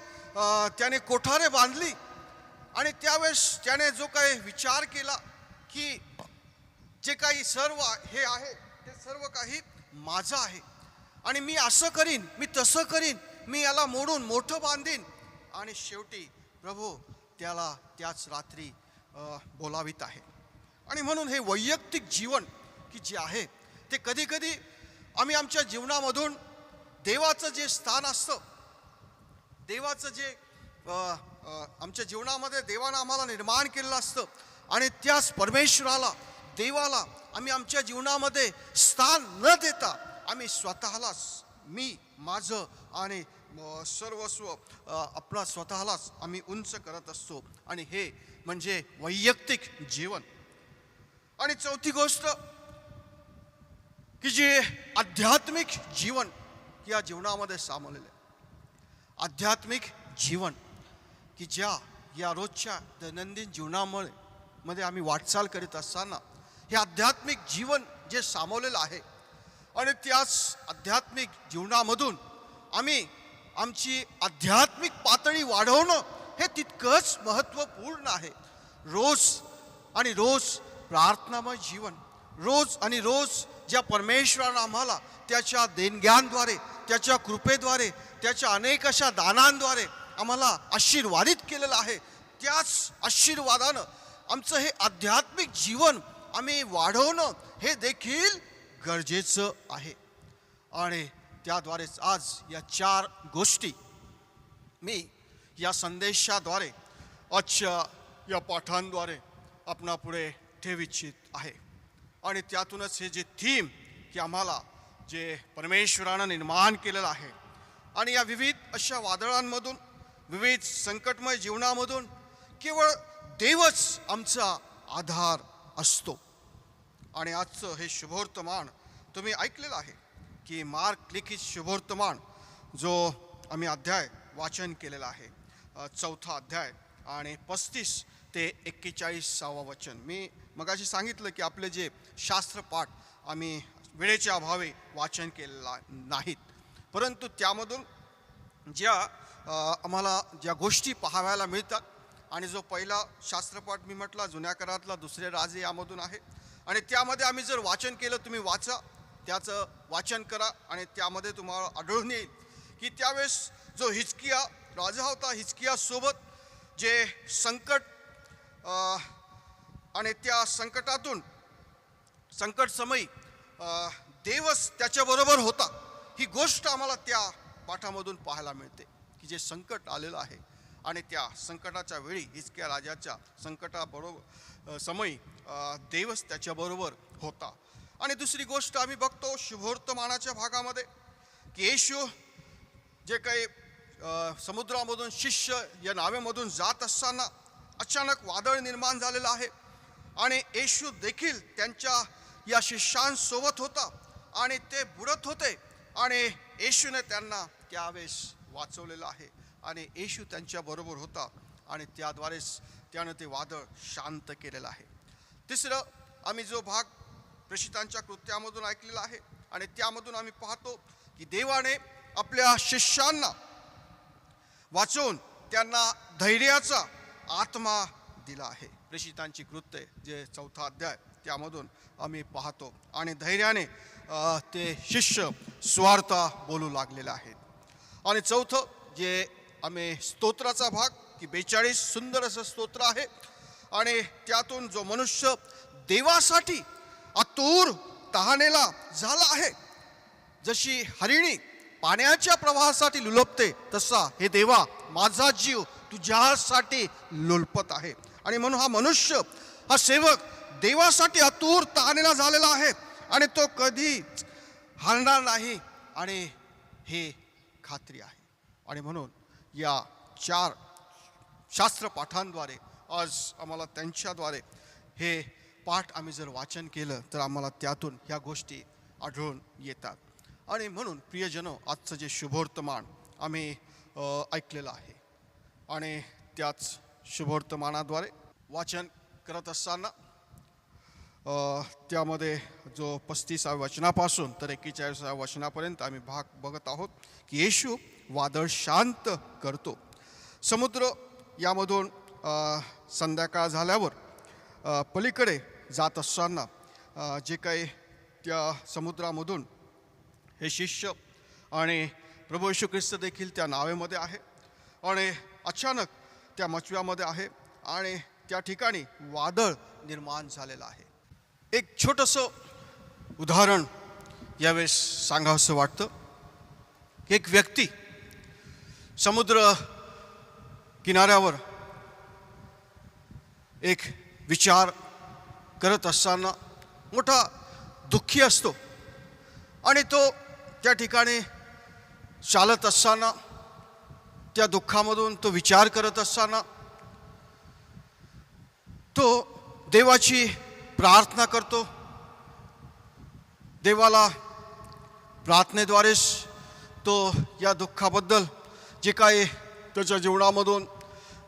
त्याने कोठारे बांधली, आणि त्यावेळेस त्याने जो काही विचार केला की जे काही सर्व हे आहे ते सर्व काही माझं आहे, आणि मी असं करीन, मी तसं करीन, मी याला मोडून मोठं बांधीन. आणि शेवटी प्रभू त्याला त्याच रात्री बोलावित आहे. आणि म्हणून हे वैयक्तिक जीवन की जे आहे ते कधीकधी आम्ही आमच्या जीवनामधून देवाचं जे स्थान असतं, देवाचं जे आमच्या जीवनामध्ये देवानं आम्हाला निर्माण केलेलं असतं, आणि त्याच परमेश्वराला, देवाला आम्ही आमच्या जीवनामध्ये स्थान न देता आम्ही स्वतःलाच, मी, माझं आणि सर्वस्व आपला स्वतःलाच आम्ही उंच करत असतो, आणि हे म्हणजे वैयक्तिक जीवन. आणि चौथी गोष्ट की जे आध्यात्मिक जीवन या जीवनामध्ये सामावलेलं आहे. आध्यात्मिक जीवन की या रोजच्या दैनंदिन जीवनामध्ये आम्ही वाटचाल करीत असताना हे आध्यात्मिक जीवन जे सामावलेलं आहे, आणि त्याच आध्यात्मिक जीवनामधून आम्ही आमची आध्यात्मिक पातळी वाढवणं हे तितकंच महत्त्वपूर्ण आहे. रोज प्रार्थनामय जीवन, रोज ज्या परमेश्वरानं आम्हाला त्याच्या देणग्यांद्वारे, त्याच्या कृपेद्वारे, त्याच्या अनेक अशा दानांद्वारे आम्हाला आशीर्वादित केलेलं आहे, त्याच आशीर्वादानं आमचं हे आध्यात्मिक जीवन आम्ही वाढवणं हे देखील गरजेचं आहे. आणि त्याद्वारेच आज या 4 गोष्टी मी या संदेशाद्वारे, आजच्या या पाठांद्वारे आपणापुढे ठेवू इच्छित आहे. आणि त्यातूनच हे जे थीम की आम्हाला जे परमेश्वरानं निर्माण केलेलं आहे, आणि या विविध अशा वादळांमधून, विविध संकटमय जीवनामधून केवळ देवच आमचा आधार असतो. आणि आजचं हे शुभवर्तमान तुम्ही ऐकलेलं आहे की मार्क लिखित शुभवर्तमान जो आम्ही अध्याय वाचन केलेला आहे, 4था अध्याय आणि 35 ते 41 वचन. मी मगाशी सांगितलं की आपले जे शास्त्रपाठ आम्ही वेळेच्या अभावी वाचन केलेला नाहीत, परंतु त्यामधून ज्या आम्हाला ज्या गोष्टी पाहायला मिळतात, आणि जो पहिला शास्त्रपाठ मी म्हटला जुन्या करारातला दुसरे राजे यामधून आहे, आणि त्यामध्ये आम्ही जर वाचन केलं, तुम्ही वाचा, त्याचं वाचन करा, आणि त्यामध्ये तुम्हाला आढळून येईल की त्यावेळेस जो हिजकिया राजा होता, हिजकियासोबत जे संकट आणि त्या संकटातून संकटसमयी देवच त्याच्याबरोबर होता, ही गोष्ट आम्हाला त्या पाठामधून पाहायला मिळते की जे संकट आलेलं आहे आणि त्या संकटाच्या वेळी हिजकिया राजाच्या संकटाबरोबर समयी देवच त्याच्याबरोबर होता. आणि दुसरी गोष्ट आम्ही बघतो शुभवर्तमानाच्या भागामध्ये की येशू जे काही समुद्रामधून शिष्य या नावेमधून जात असताना अचानक वादळ निर्माण झालेलं आहे, आणि येशू देखील त्यांच्या या शिष्यांसोबत होता आणि ते बुडत होते, आणि येशूने त्यांना त्यावेळेस वाचवलेलं आहे, आणि येशू त्यांच्याबरोबर होता, आणि त्याद्वारेच त्यानं ते वादळ शांत केलेलं आहे. तिसरं आम्ही जो भाग प्रेषितांच्या कृत्यामधून ऐकलेला आहे, आणि त्यामधून आम्ही पाहतो की देवाने आपल्या शिष्यांना वाचवून त्यांना धैर्याचा आत्मा दिला आहे. प्रेषितांची कृत्ये जे 4था अध्याय त्यामधून आम्ही पाहतो, आणि धैर्याने ते शिष्य स्वार्था बोलू लागलेले आहेत. आणि चौथं जे आम्ही स्तोत्राचा भाग की 42 सुंदर असं स्तोत्र आहे, आणि त्यातून जो मनुष्य देवासाठी आतुर तहानेला झाला आहे, जशी हरिणी पाण्याच्या प्रवाहासाठी लुलपते, तसा हे देवा माझा जीव तुझ्यासाठी लुलपत आहे. आणि म्हणून हा मनुष्य, हा सेवक देवासाठी आतुर तहानेला झालेला आहे, आणि तो कधी हारणार नाही, आणि हे खात्री आहे. आणि म्हणून या 4 शास्त्रपाठांद्वारे आज आम्हाला त्यांच्याद्वारे हे पाठ आम्ही जर वाचन केलं तर आम्हाला त्यातून ह्या गोष्टी आढळून येतात. आणि म्हणून प्रियजनो, आजचं जे शुभवर्तमान आम्ही ऐकलेलं आहे, आणि त्याच शुभवर्तमानाद्वारे वाचन करत असताना त्यामध्ये जो 35व्या वचनापासून तर 41व्या वचनापर्यंत आम्ही भाग बघत आहोत की येशू वादळ शांत करतो. समुद्र यामधून संध्याकाळ झाल्यावर पलीकडे जात असताना जे काही त्या समुद्रामधून हे शिष्य आणि प्रभू येशू ख्रिस्त देखील त्या नावेमध्ये आहे, आणि अचानक त्या मचव्यामध्ये आहे, आणि त्या ठिकाणी वादळ निर्माण झालेलं आहे. एक छोटंसं उदाहरण यावेळेस सांगावंसं वाटतं. एक व्यक्ती समुद्र किनाऱ्यावर एक विचार करत असताना मोठा दुःखी असतो, आणि तो त्या ठिकाणी चालत असताना त्या दुःखामधून तो विचार करत असताना तो देवाची प्रार्थना करतो. देवाला प्रार्थनेद्वारेच तो या दुःखाबद्दल जे काही त्याच्या जीवनामधून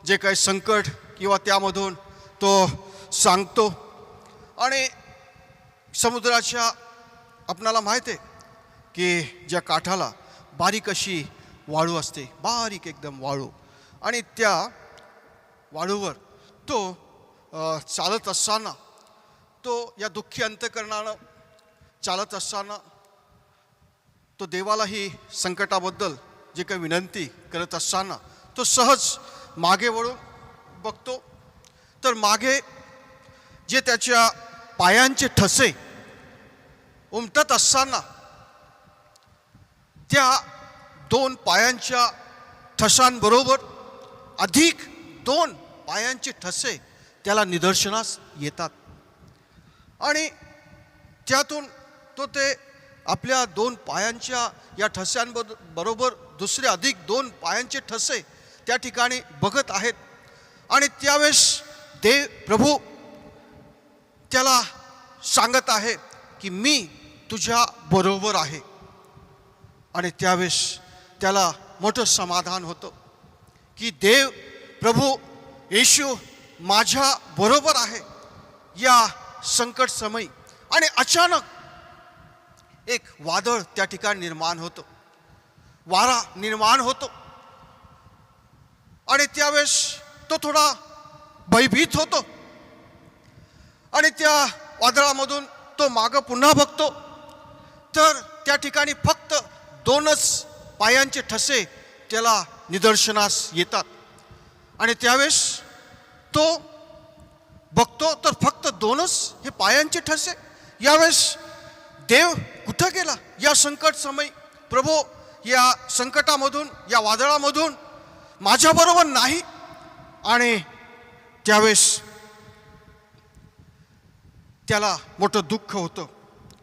जे काही संकट किंवा त्यामधून तो सांगतो. आणि समुद्राच्या आपणाला माहीत आहे की ज्या काठाला बारीक अशी वाळू असते, बारीक एकदम वाळू, आणि त्या वाळूवर तो चालत असताना, तो या दुःखी अंतःकरणानं चालत असताना तो देवालाही संकटाबद्दल जे काही विनंती करत असताना तो सहज मागे वळून बघतो, तर मागे जे त्याच्या पायांचे ठसे उमटत असताना त्या 2 पायांच्या ठसांबरोबर अधिक 2 पायांचे ठसे त्याला निदर्शनास येतात, आणि त्यातून तो ते आपल्या 2 पायांच्या या ठस्यांबरोबर दुसरे अधिक 2 पायांचे ठसे त्या ठिकाणी बघत आहेत. आणि त्यावेळेस प्रभू त्याला सांगत आहे की मी तुझ्या बरोबर आहे. आणि त्यावेळेस त्याला मोठं समाधान होतं की देव प्रभू येशू माझ्या बरोबर आहे या संकट समयी. आणि अचानक एक वादळ त्या ठिकाणी निर्माण होतं, वारा निर्माण होतो. आणि त्यावेळेस तो थोडा भयभीत होतो. आणि त्या वादळामधून तो मागं पुन्हा बघतो, तर त्या ठिकाणी फक्त 2च पायांचे ठसे त्याला निदर्शनास येतात. आणि त्यावेळेस तो बघतो तर फक्त 2च हे पायांचे ठसे. यावेळेस देव कुठं गेला या संकट समयी? प्रभू या संकटामधून, या वादळामधून माझ्याबरोबर नाही. आणि त्यावेळेस त्याला मोठं दुःख होतं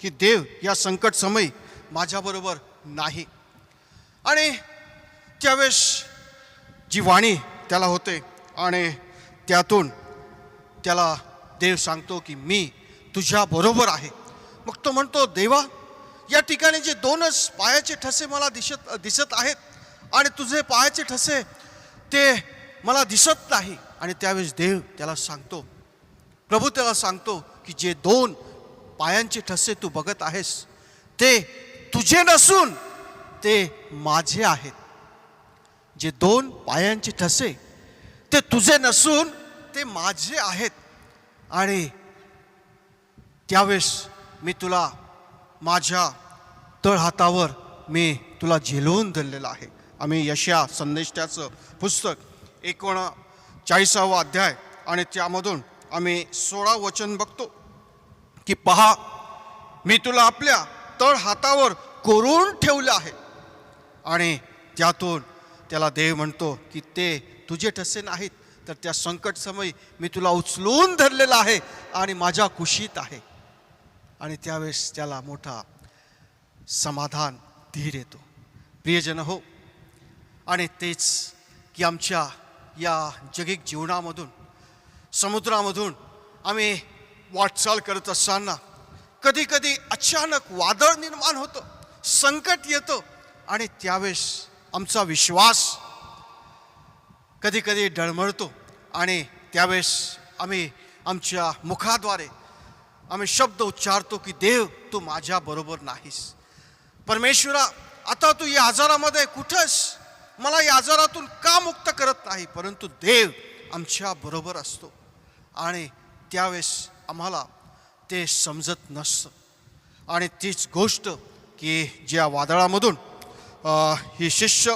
की देव या संकट समयी माझ्याबरोबर नाही. आणि त्यावेळेस जी वाणी त्याला होते आणि त्यातून त्याला देव सांगतो की मी तुझ्या बरोबर आहे. मग तो म्हणतो, देवा, या ठिकाणी जे 2च पायाचे ठसे मला दिसत आहेत आणि तुझे पायाचे ठसे ते मला दिसत नाही. आणि त्यावेळेस देव त्याला सांगतो, प्रभू त्याला सांगतो की जे 2 पायांचे ठसे तू बघत आहेस ते तुझे नसून ते माझे आहेत. जे 2 पायांचे ठसे ते तुझे नसून ते माझे आहेत. आणि त्यावेळेस मी तुला माझ्या तळहातावर मी तुला झेलवून धरलेलं आहे. आम्ही यशया संदेष्टाचं पुस्तक 39 अध्याय आणि त्यामधून आम्ही 16 वचन बघतो की पहा, मी तुला आपल्या तळहातावर कोरून ठेवलं आहे. आणि त्यातून त्याला देव म्हणतो की ते तुझे ठसे नाहीत, तर त्या संकट समयी मी तुला उचलून धरलेलं आहे आणि माझ्या कुशीत आहे. आणि त्यावेळेस त्याला मोठा समाधान, धीर येतो. प्रियजन हो, आणि तेच की आमच्या या जगिक जीवनामधून, समुद्रामधून आम्ही वाटचाल करत असताना कधी कधी अचानक वादळ निर्माण होतं, संकट येतं. आणि त्यावेळेस आमचा विश्वास कधी कधी डळमळतो. आणि त्यावेळेस आम्ही आमच्या मुखाद्वारे आम्ही शब्द उच्चारतो की देव, तू माझ्या बरोबर नाहीस. परमेश्वरा, आता तू या आजारामध्ये कुठंस? मला या आजारातून का मुक्त करत नाही? परंतु देव आमच्या बरोबर असतो. आणि त्यावेळेस आम्हाला ते समजत नसतं. आणि तीच गोष्ट की ज्या वादळामधून ही शिष्य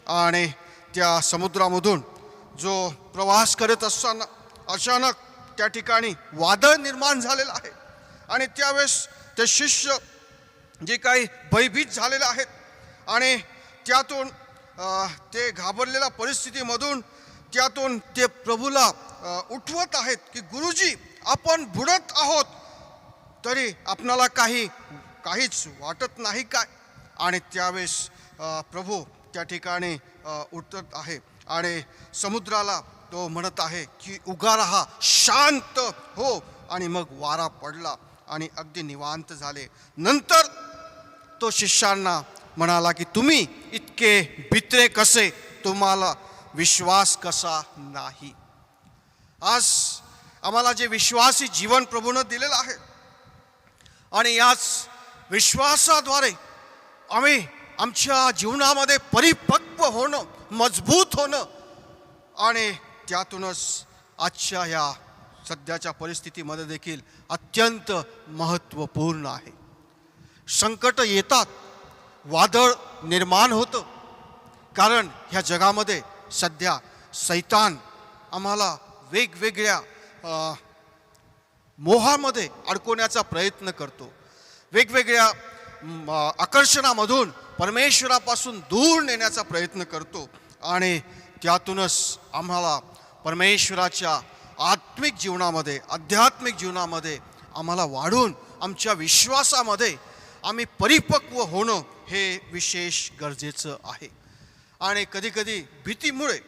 आणि त्या समुद्रामधून जो प्रवास करत असताना अचानक त्या ठिकाणी वादळ निर्माण झालेलं आहे. आणि त्यावेळेस ते शिष्य जे काही भयभीत झालेले आहेत आणि त्यातून ते घाबरलेल्या परिस्थितीमधून त्यातून ते प्रभूला उठवत आहेत की गुरुजी, आपण बुडत आहोत, तरी आपणाला काहीच वाटत नाही काय? आणि त्यावेळेस प्रभू त्या ठिकाणी उठत आहे आणि समुद्राला तो म्हणत आहे की उगा राहा, शांत हो. आणि मग वारा पडला आणि अगदी निवांत झाले. नंतर तो शिष्यांना म्हणाला की तुम्ही इतके भित्रे कसे? तुम्हाला विश्वास कसा नाही? आज आम्हाला जे विश्वासी जीवन प्रभूनं दिलेलं आहे आणि याच विश्वासाद्वारे आम्ही आमच्या जीवनामध्ये परिपक्व होणं, मजबूत होणं आणि त्यातूनच आजच्या या सध्याच्या परिस्थितीमध्ये देखील अत्यंत महत्त्वपूर्ण आहे. संकट येतात, वादळ निर्माण होतं, कारण ह्या जगामध्ये सध्या सैतान आम्हाला वेगवेगळ्या मोहामध्ये अडकवण्याचा प्रयत्न करतो. वेगवेगळ्या आकर्षणामधून परमेश्वरापासून दूर नेण्याचा प्रयत्न करतो. आणि त्यातूनच आम्हाला परमेश्वराच्या आत्मिक जीवनामध्ये, आध्यात्मिक जीवनामध्ये आम्हाला वाढून आमच्या विश्वासामध्ये आम्ही परिपक्व होणं हे विशेष गरजेचं आहे. आणि कधीकधी भीतीमुळे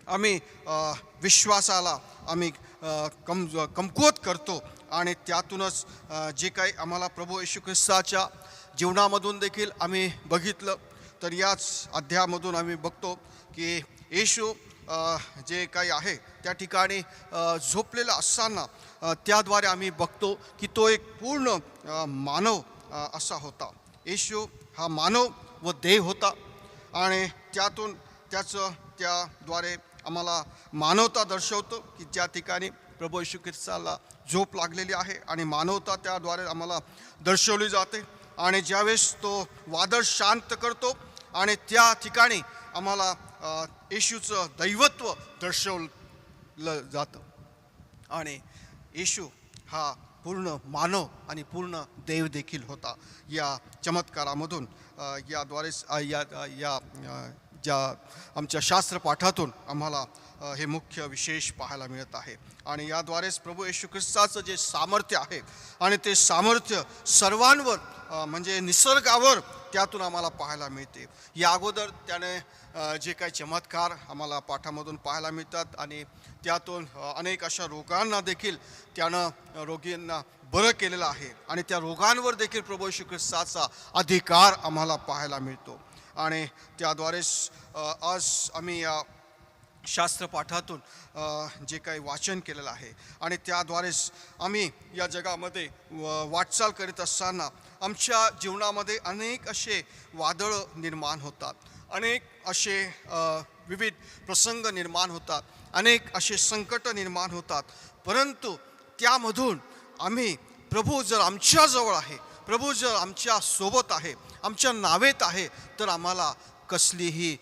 आम्ही विश्वासाला आम्ही कमकुवत करतो आणि त्यातूनच जे काही आम्हाला प्रभू येशू ख्रिस्ताच्या जीवनामधून देखील आम्ही बघितलं, तर याच अध्यायामधून आम्ही बघतो की येशू जे काही आहे त्या ठिकाणी झोपलेला असताना त्याद्वारे आम्ही बघतो की तो एक पूर्ण मानव असा होता. येशू हा मानव व देव होता आणि त्यातून त्याद्वारे आम्हाला मानवता दर्शवतो की ज्या ठिकाणी प्रभू येशू ख्रिस्ताला झोप लागलेली आहे आणि मानवता त्याद्वारे आम्हाला दर्शवली जाते. आणि ज्यावेळेस तो वादळ शांत करतो आणि त्या ठिकाणी आम्हाला येशूचं दैवत्व दर्शवलं जातं. आणि येशू हा पूर्ण मानव आणि पूर्ण देव देखील होता. या चमत्कारामधून याद्वारेच ज्या आमच्या शास्त्रपाठातून आम्हाला हे मुख्य विशेष पाहायला मिळत आहे. आणि याद्वारेच प्रभू येशू ख्रिस्ताचं जे सामर्थ्य आहे आणि ते सामर्थ्य सर्वांवर म्हणजे निसर्गावर त्यातून आम्हाला पाहायला मिळते. या अगोदर त्याने जे काही चमत्कार आम्हाला पाठामधून पाहायला मिळतात आणि त्यातून अनेक अशा रोगांना देखील त्यानं रोगींना बरं केलेलं आहे आणि त्या रोगांवर देखील प्रभू येशू ख्रिस्ताचा अधिकार आम्हाला पाहायला मिळतो. आणि त्याद्वारेच आज आम्ही या शास्त्रपाठातून जे काही वाचन केलेलं आहे आणि त्याद्वारेच आम्ही या जगामध्ये वाटचाल करीत असताना आमच्या जीवनामध्ये अनेक असे वादळं निर्माण होतात, अनेक असे विविध प्रसंग निर्माण होतात, अनेक असे संकट निर्माण होतात. परंतु त्यामधून आम्ही प्रभू जर आमच्याजवळ आहे, प्रभू जर आमच्या सोबत आहे, आमच्या नावेत आहे, तर आम्हाला कसलीही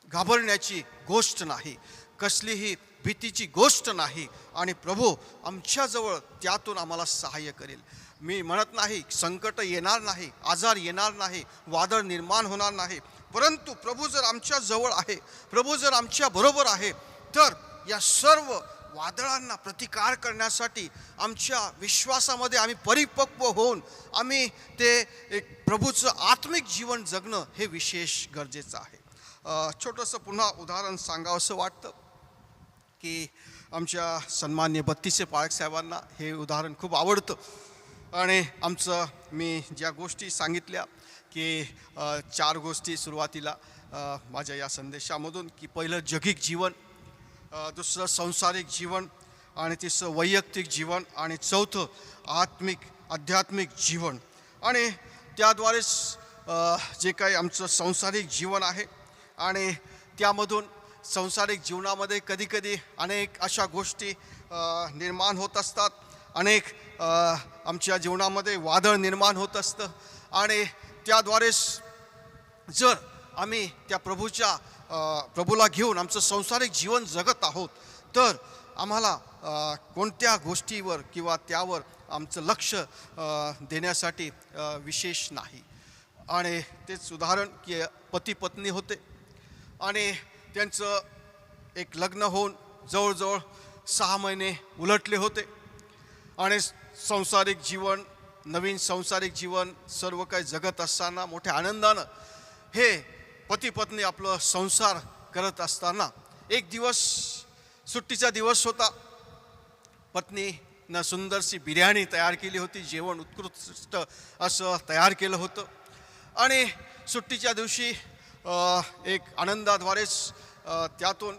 घाबरण्याची गोष्ट नाही, कसलीही भीतीची गोष्ट नाही. आणि प्रभू आमच्याजवळ त्यातून आम्हाला सहाय्य करेल. मी म्हणत नाही संकट येणार नाही, आजार येणार नाही, वादळ निर्माण होणार नाही, परंतु प्रभू जर आमच्या जवळ आहे, प्रभू जर आमच्या बरोबर आहे, तर या सर्व वादळांना प्रतिकार करण्यासाठी आमच्या विश्वासामध्ये आम्ही परिपक्व होऊन आम्ही ते एक प्रभूचं आत्मिक जीवन जगणं हे विशेष गरजेचं आहे. छोटंसं पुन्हा उदाहरण सांगावंसं वाटतं की आमच्या सन्मान्य बत्तीसे पाळक साहेबांना हे उदाहरण खूप आवडतं. आणि मी ज्या गोष्टी सांगितल्या की 4 गोष्टी सुरुवातीला माझ्या या संदेशामधून, की पहिलं जगिक जीवन, दुसरं सांसारिक जीवन, आणि तिसरं वैयक्तिक जीवन, आणि चौथं आध्यात्मिक जीवन. आणि त्याद्वारेच जे काही आमचं सांसारिक जीवन आहे आणि त्यामधून सांसारिक जीवनामध्ये कधीकधी अनेक अशा गोष्टी निर्माण होत असतात, अनेक आमच्या जीवनामध्ये वादळ निर्माण होत असतं. आणि त्याद्वारेच जर आम्ही त्या प्रभूला घेऊन आमचं सांसारिक जीवन जगत आहोत, तर आम्हाला कोणत्या गोष्टीवर किंवा त्यावर आमचं लक्ष देण्यासाठी विशेष नाही. आणि तेच उदाहरण की पती पत्नी होते आणि त्यांचं एक लग्न होऊन जवळजवळ 6 महिने उलटले होते आणि सांसारिक जीवन, नवीन सांसारिक जीवन सर्व काही जगत असताना मोठ्या आनंदानं हे पती पत्नी आपलं संसार करत असताना एक दिवस सुट्टीचा दिवस होता. पत्नीनं सुंदरशी बिर्याणी तयार केली होती, जेवण उत्कृष्ट असं तयार केलं होतं. आणि सुट्टीच्या दिवशी एक आनंदाद्वारेच त्यातून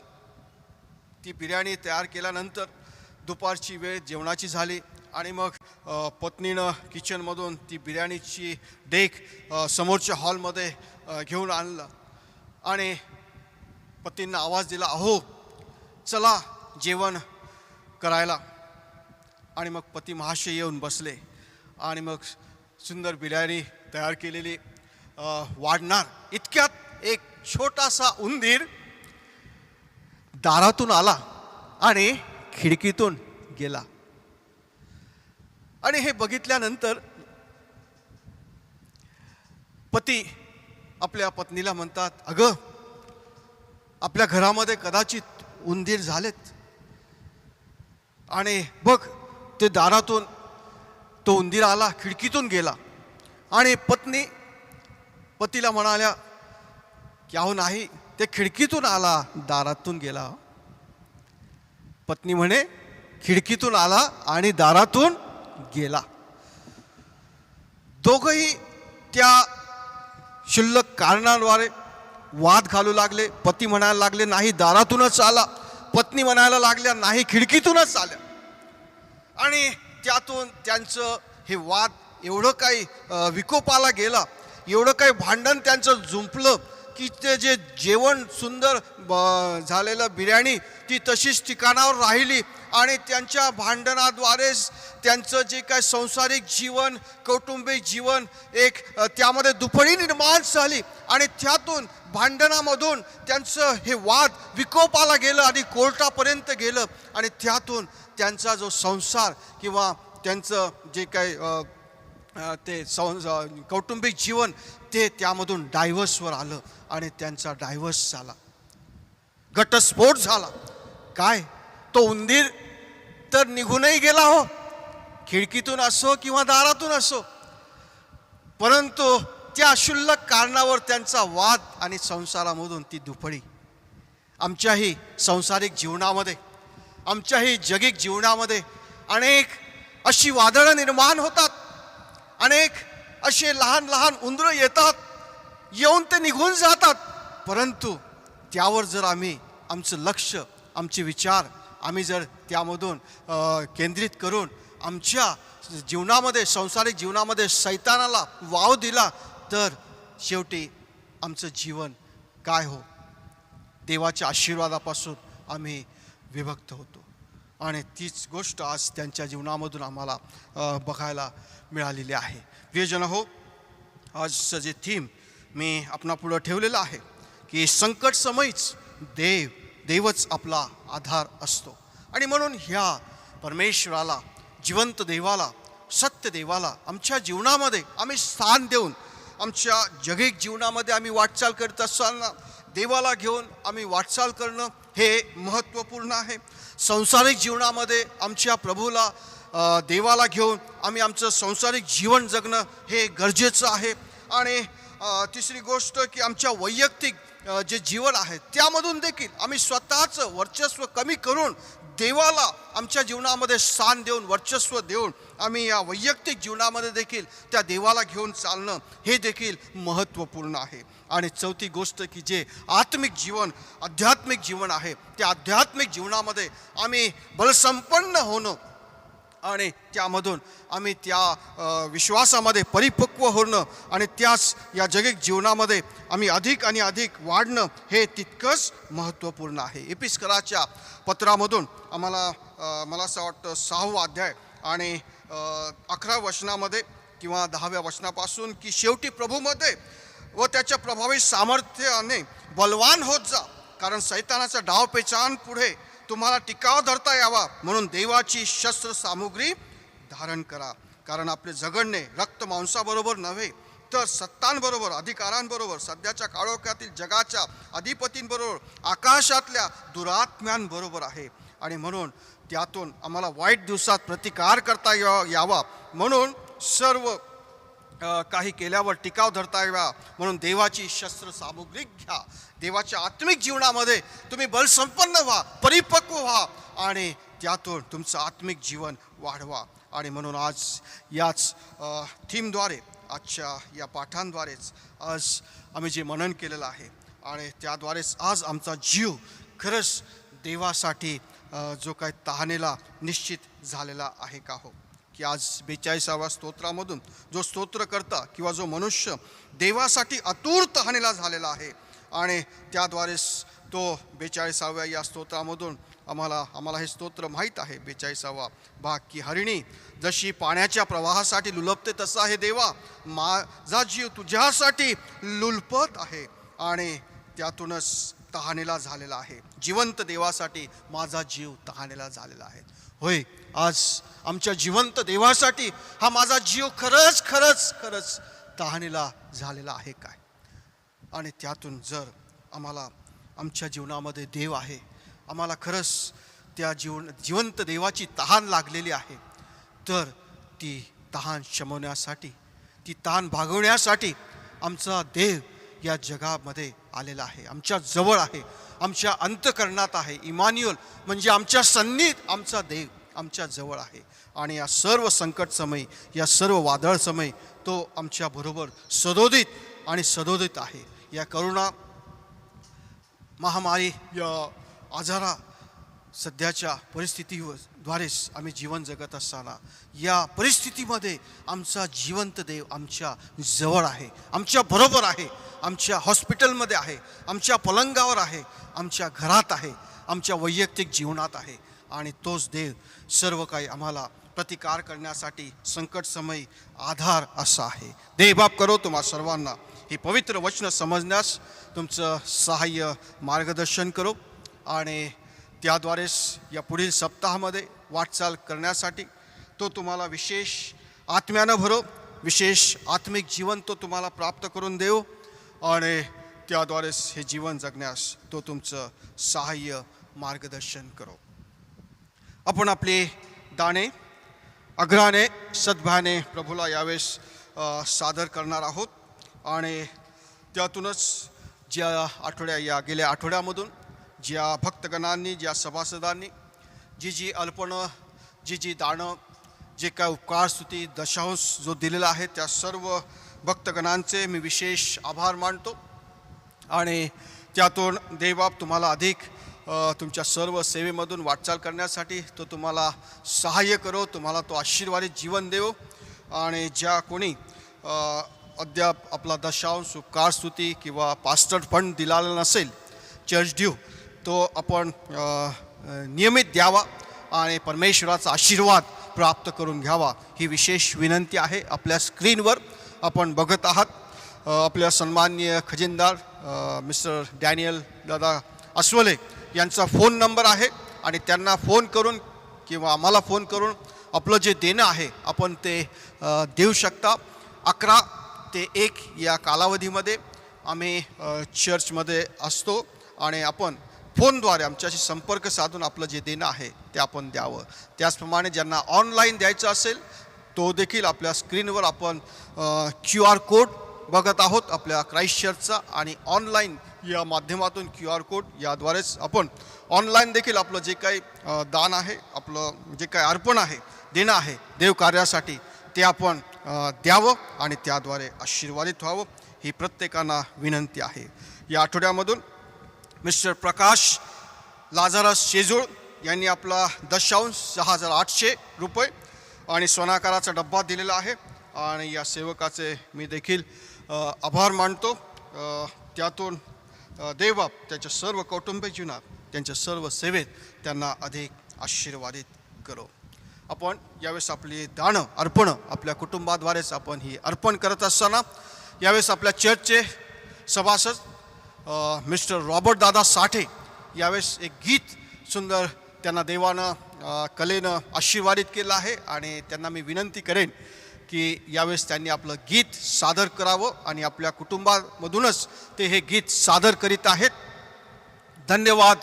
ती बिर्याणी तयार केल्यानंतर दुपारची वेळ जेवणाची झाली आणि मग पत्नीनं किचनमधून ती बिर्याणीची डेक समोरच्या हॉलमध्ये घेऊन आणलं आणि पतींना आवाज दिला, अहो चला जेवण करायला. आणि मग पती महाशय येऊन बसले आणि मग सुंदर बिर्याणी तयार केलेली वाढणार इतक्यात एक छोटासा उंदीर दारातून आला आणि खिडकीतून गेला. आणि हे बघितल्यानंतर पती आपल्या पत्नीला म्हणतात, अगं आपल्या घरामध्ये कदाचित उंदीर झालेत आणि बघ ते दारातून तो उंदीर आला, खिडकीतून गेला. आणि पतीला म्हणाल्या की अहो नाही, ते खिडकीतून आला, दारातून गेला. पत्नी म्हणे खिडकीतून आला आणि दारातून गेला. दोघंही त्या क्षुल्लक कारणाद्वारे वाद घालू लागले. पती म्हणायला लागले नाही दारातूनच आला, पत्नी म्हणायला लागल्या नाही खिडकीतूनच आल्या. आणि त्यातून त्यांचं हे वाद एवढं काही विकोपाला गेला, एवढं काही भांडण त्यांचं जुंपलं की ते जे जेवण सुंदर झालेलं बिर्याणी ती तशीच ठिकाणावर राहिली. आणि त्यांच्या भांडणाद्वारेच त्यांचं जे काय सांसारिक जीवन, कौटुंबिक जीवन एक त्यामध्ये दुफळी निर्माण झाली. आणि त्यातून भांडणामधून त्यांचं हे वाद विकोपाला गेलं आणि कोर्टापर्यंत गेलं. आणि त्यातून त्यांचा जो संसार किंवा त्यांचं जे काही ते कौटुंबिक जीवन ते त्यामधून डायव्हर्सवर आलं आणि त्यांचा डायव्हर्स झाला, घटस्फोट झाला. काय तो उंदीर तर निघूनही गेला हो, खिडकीतून असो किंवा दारातून असो, परंतु त्या क्षुल्लक कारणावर त्यांचा वाद आणि संसारामधून ती दुफळी. आमच्याही सांसारिक जीवनामध्ये, आमच्याही जगिक जीवनामध्ये अनेक अशी वादळं निर्माण होतात, अनेक असे लहान लहान उंदरं येतात, येऊन ते निघून जातात. परंतु त्यावर जर आम्ही आमचं लक्ष, आमचे विचार आम्ही जर त्यामधून केंद्रित करून आमच्या जीवनामध्ये, सांसारिक जीवनामध्ये शैतानाला वाव दिला तर शेवटी आमचं जीवन काय हो, देवाच्या आशीर्वादापासून आम्ही विभक्त होतो. आणि तीच गोष्ट आज त्यांच्या जीवनामधून आम्हाला बघायला मिळालेली आहे. प्रियजन हो, आजचं जे थीम मी आपणापुढं ठेवलेलं आहे की संकट समयीच देवच आपला आधार असतो. आणि म्हणून ह्या परमेश्वराला, जिवंत देवाला, सत्य देवाला आमच्या जीवनामध्ये आम्ही स्थान देऊन आमच्या जगिक जीवनामध्ये आम्ही वाटचाल करत असताना देवाला घेऊन आम्ही वाटचाल करणं हे महत्त्वपूर्ण आहे. सांसारिक जीवनामध्ये आमच्या प्रभूला, देवाला घेऊन आम्ही आमचं सांसारिक जीवन जगणं हे गरजेचं आहे. आणि तिसरी गोष्ट की आमच्या वैयक्तिक जे जीवन आहे त्यामधून देखील आम्ही स्वतःचं वर्चस्व कमी करून देवाला आमच्या जीवनामध्ये स्थान देऊन, वर्चस्व देऊन आम्ही या वैयक्तिक जीवनामध्ये देखील त्या देवाला घेऊन चालणं हे देखील महत्त्वपूर्ण आहे. आणि चौथी गोष्ट की जे आत्मिक जीवन, आध्यात्मिक जीवन आहे, त्या आध्यात्मिक जीवनामध्ये आम्ही बलसंपन्न होणं आणि त्यामधून आम्ही त्या विश्वासामध्ये परिपक्व होणं आणि त्याच या जगिक जीवनामध्ये आम्ही अधिक आणि अधिक वाढणं हे तितकंच महत्त्वपूर्ण आहे. एपिस्कराच्या पत्रामधून आम्हाला मला असं वाटतं 6वा अध्याय आणि 11व्या वचनामध्ये किंवा 10व्या वचनापासून की शेवटी प्रभूमध्ये व त्याच्या प्रभावी सामर्थ्याने बलवान होत जा, कारण सैतानाचा डावपेचान पुढे तुम्हाला टिकाव धरता यावा म्हणून देवाची शस्त्र सामुग्री धारण करा. कारण आपले झगडणे रक्त मांसाबरोबर नव्हे तर सत्तांबरोबर, अधिकारांबरोबर, सध्याच्या काळोख्यातील जगाच्या अधिपतींबरोबर, आकाशातल्या दुरात्म्यांबरोबर आहे. आणि म्हणून त्यातून आम्हाला वाईट दिवसात प्रतिकार करता यावा म्हणून सर्व काही केल्यावर टिकाव धरता यावा म्हणून देवाची शस्त्र सामुग्री घ्या. देवाच्या आत्मिक जीवनामध्ये तुम्ही बलसंपन्न व्हा, परिपक्व व्हा आणि त्यातून तुमचं आत्मिक जीवन वाढवा. आणि म्हणून आज याच थीमद्वारे, आजच्या या पाठांद्वारेच आज आम्ही जे मनन केलेलं आहे आणि त्याद्वारेच आज आमचा जीव खरंच देवासाठी जो काही तहानेला निश्चित झालेला आहे का हो. की आज 42व्या स्तोत्रामधून जो स्तोत्रकर्ता किंवा जो मनुष्य देवासाठी आतुर तहानेला झालेला आहे आणि त्याद्वारेच तो 42व्या या स्तोत्रामधून आम्हाला हे स्तोत्र माहीत आहे. 42वा भाग की हरिणी जशी पाण्याच्या प्रवाहासाठी लुलपते तसा आहे देवा, माझा जीव तुझ्यासाठी लुलपत आहे. आणि त्यातूनच तहानेला झालेला आहे. जिवंत देवासाठी माझा जीव तहानेला झालेला आहे. होय, आज आमच्या जिवंत देवासाठी हा माझा जीव खरंच खरंच खरंच तहानेला झालेला आहे काय. आणि त्यातून जर आम्हाला आमच्या जीवनामध्ये देव आहे, आम्हाला खरंच त्या जिवंत देवाची तहान लागलेली आहे, तर ती तहान शमवण्यासाठी, ती तहान भागवण्यासाठी आमचा देव या जगामध्ये आलेला आहे, आमच्या जवळ आहे, आमच्या अंतःकरणात आहे. इमान्युअल म्हणजे आमच्या सन्नीत आमचा देव आमच्या जवळ आहे आणि या सर्व संकट समय, या सर्व वादळ समय तो आमच्याबरोबर सदोदित आणि सदोदित आहे. या करोना महामारी, या आजारा सध्याच्या परिस्थितीद्वारेच आम्ही जीवन जगत असताना या परिस्थितीमध्ये आमचा जिवंत देव आमच्या जवळ आहे, आमच्या बरोबर आहे, आमच्या हॉस्पिटलमध्ये आहे, आमच्या पलंगावर आहे, आमच्या घरात आहे, आमच्या वैयक्तिक जीवनात आहे. आणि तोच देव सर्व काही आम्हाला प्रतिकार करण्यासाठी संकट समय आधार असा आहे. देवबाप करो तुम्हा सर्वांना ही पवित्र वचनं समजण्यास तुमचं सहाय्य मार्गदर्शन करो आणि त्याद्वारेच या पुढील सप्ताहामध्ये वाटचाल करण्यासाठी तो तुम्हाला विशेष आत्म्यानं भरो, विशेष आत्मिक जीवन तो तुम्हाला प्राप्त करून देव आणि त्याद्वारेच हे जीवन जगण्यास तो तुमचं सहाय्य मार्गदर्शन करो. आपण आपले दाणे अग्राने सद्भाने प्रभूला यावेळेस सादर करणार आहोत आणि त्यातूनच या गेल्या आठवड्यामधून ज्या भक्तगणांनी, ज्या सभासदांनी जी अर्पणं, जी दानं, जे काय उपकार स्तुती दशांश जो दिलेला आहे त्या सर्व भक्तगणांचे मी विशेष आभार मानतो आणि त्यातून देवबाप तुम्हाला अधिक तुमच्या सर्व सेवेमधून वाटचाल करण्यासाठी तो तुम्हाला सहाय्य करो, तुम्हाला तो आशीर्वादित जीवन देव आणि ज्या कोणी अद्याप आपला दशांश उपकार स्तुती किंवा पास्टर फंड दिलेला नसेल, चर्च ड्यू, तो आपण नियमित द्यावा आणि परमेश्वराचा आशीर्वाद प्राप्त करून घ्यावा ही विशेष विनंती आहे. आपल्या स्क्रीनवर आपण बघत आहात आपल्या सन्माननीय खजिनदार मिस्टर डॅनियल दादा अस्वले यांचा फोन नंबर आहे आणि त्यांना फोन करून किंवा आम्हाला फोन करून आपलं जे देणं आहे आपण ते देऊ शकता. 11 ते 1 या कालावधीमध्ये आम्ही चर्चमध्ये असतो आणि आपण फोनद्वारे आमच्याशी संपर्क साधून आपलं जे देणं आहे ते आपण द्यावं. त्याचप्रमाणे ज्यांना ऑनलाईन द्यायचं असेल तो देखील आपल्या स्क्रीनवर आपण QR कोड बघत आहोत आपल्या क्राइस्ट चर्चचा आणि ऑनलाईन या माध्यमातून QR कोड याद्वारेच आपण ऑनलाईन देखील आपलं जे काही दान आहे, आपलं जे काही अर्पण आहे, देणं आहे देव कार्यासाठी ते आपण द्यावं आणि त्याद्वारे आशीर्वादित व्हावं ही प्रत्येकांना विनंती आहे. या आठवड्यामधून मिस्टर प्रकाश लाजारस शेजूळ यांनी आपला दशांश 6,800 रुपये आणि सोनाकाराचा डब्बा दिलेला आहे आणि या सेवकाचे मी देखील आभार मानतो. त्यातून देवबाप त्याच्या सर्व कौटुंबिक जीवनात, त्यांच्या सर्व सेवेत त्यांना अधिक आशीर्वादित करो. आपण यावेळेस आपली दानं अर्पणं आपल्या कुटुंबाद्वारेच आपण ही अर्पण करत असताना यावेळेस आपल्या चर्चचे सभासद मिस्टर रॉबर्ट दादा साठे यावेळेस एक गीत सुंदर त्यांना देवानं कलेनं आशीर्वादित केलं आहे आणि त्यांना मी विनंती करेन की यावेळेस त्यांनी आपलं गीत सादर करावं आणि आपल्या कुटुंबामधूनच ते हे गीत सादर करीत आहेत. धन्यवाद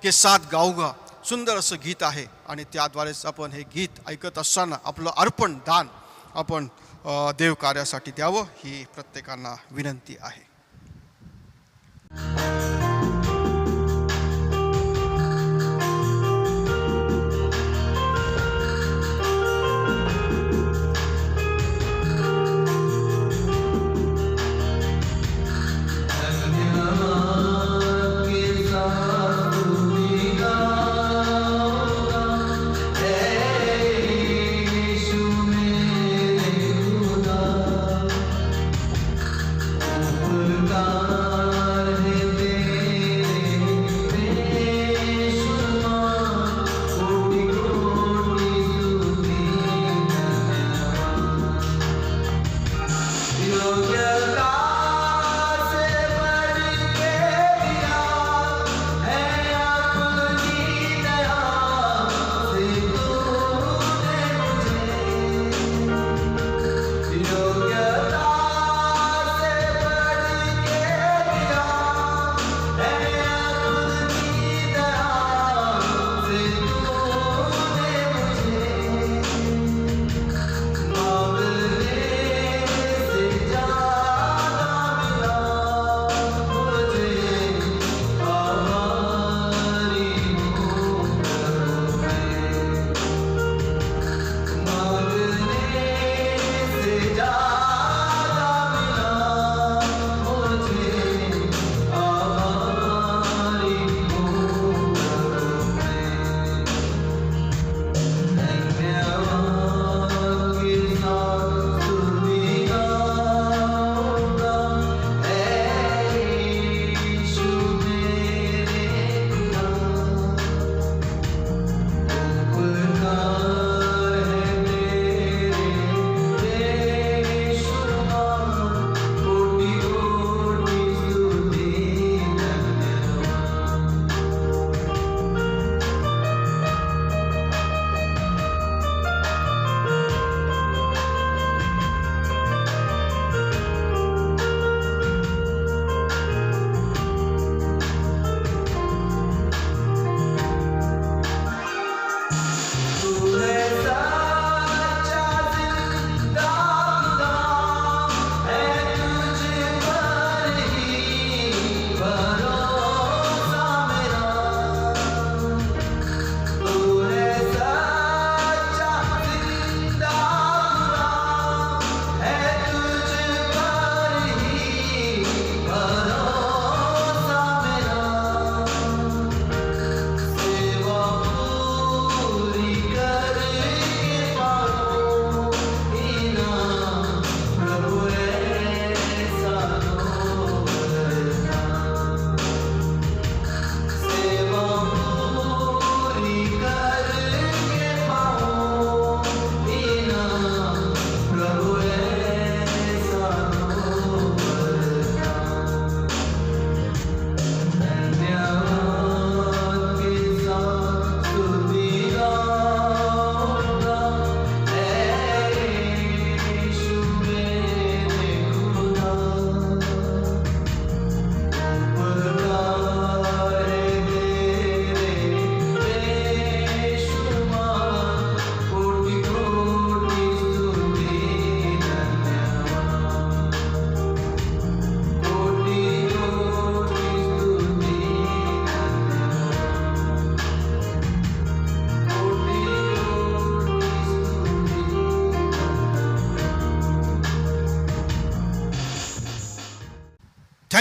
के साथ गाऊगा सुंदर असं गीत आहे आणि त्याद्वारेच आपण हे गीत ऐकत असताना आपलं अर्पण दान आपण देव कार्यासाठी द्यावं ही प्रत्येकांना विनंती आहे. उपकार हे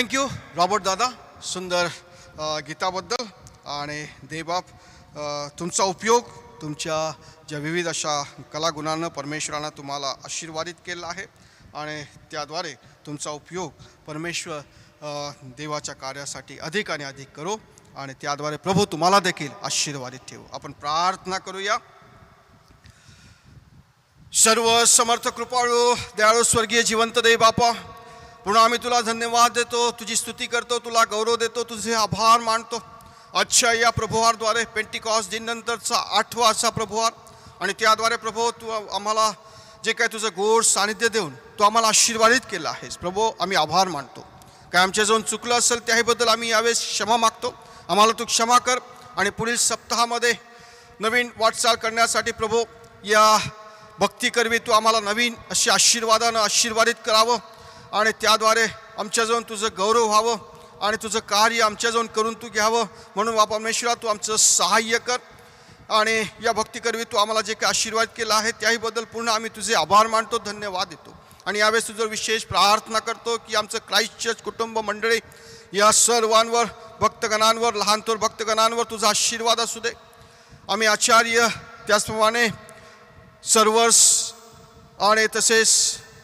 थँक्यू रॉबर्ट दादा सुंदर गीताबद्दल. आणि देवबाप तुमचा उपयोग तुमच्या ज्या विविध अशा कलागुणांना परमेश्वरानं तुम्हाला आशीर्वादित केलं आहे आणि त्याद्वारे तुमचा उपयोग परमेश्वर देवाच्या कार्यासाठी अधिक आणि अधिक करो आणि त्याद्वारे प्रभू तुम्हाला देखील आशीर्वादित ठेवू. आपण प्रार्थना करूया. सर्व समर्थ कृपाळू दयाळू स्वर्गीय जिवंत देव बापा, पुन्हा आम्ही तुला धन्यवाद देतो, तुझी स्तुती करतो, तुला गौरव देतो, तुझे आभार मानतो. आजच्या या प्रभुवारद्वारे पेंटिकॉस्ट दिननंतरचा 8वा असा प्रभुवार आणि त्याद्वारे प्रभू तू आम्हाला जे काय तुझं गोड सानिध्य देऊन तू आम्हाला आशीर्वादित केलं आहेस. प्रभू आम्ही आभार मानतो. काय आमच्या जाऊन चुकलं असेल त्याबद्दल आम्ही यावेळेस क्षमा मागतो. आम्हाला तू क्षमा कर आणि पुढील सप्ताहामध्ये नवीन वाटचाल करण्यासाठी प्रभू या भक्तीकरवी तू आम्हाला नवीन अशी आशीर्वादानं आशीर्वादित करावं आणि त्याद्वारे आमच्याजवळ तुझं गौरव व्हावं आणि तुझं कार्य आमच्याजवळ करून तू घ्यावं. म्हणून बापा परमेश्वरा तू आमचं सहाय्य कर आणि या भक्तीकरवी तू आम्हाला जे काही आशीर्वाद केला आहे त्याहीबद्दल पूर्ण आम्ही तुझे आभार मानतो, धन्यवाद देतो. आणि यावेळेस तुझं विशेष प्रार्थना करतो की आमचं क्राइस्ट चर्च कुटुंब मंडळी या सर्वांवर भक्तगणांवर लहान थोर भक्तगणांवर तुझा आशीर्वाद असू दे. आम्ही आचार्य त्याचप्रमाणे सर्वर्स आणि तसेच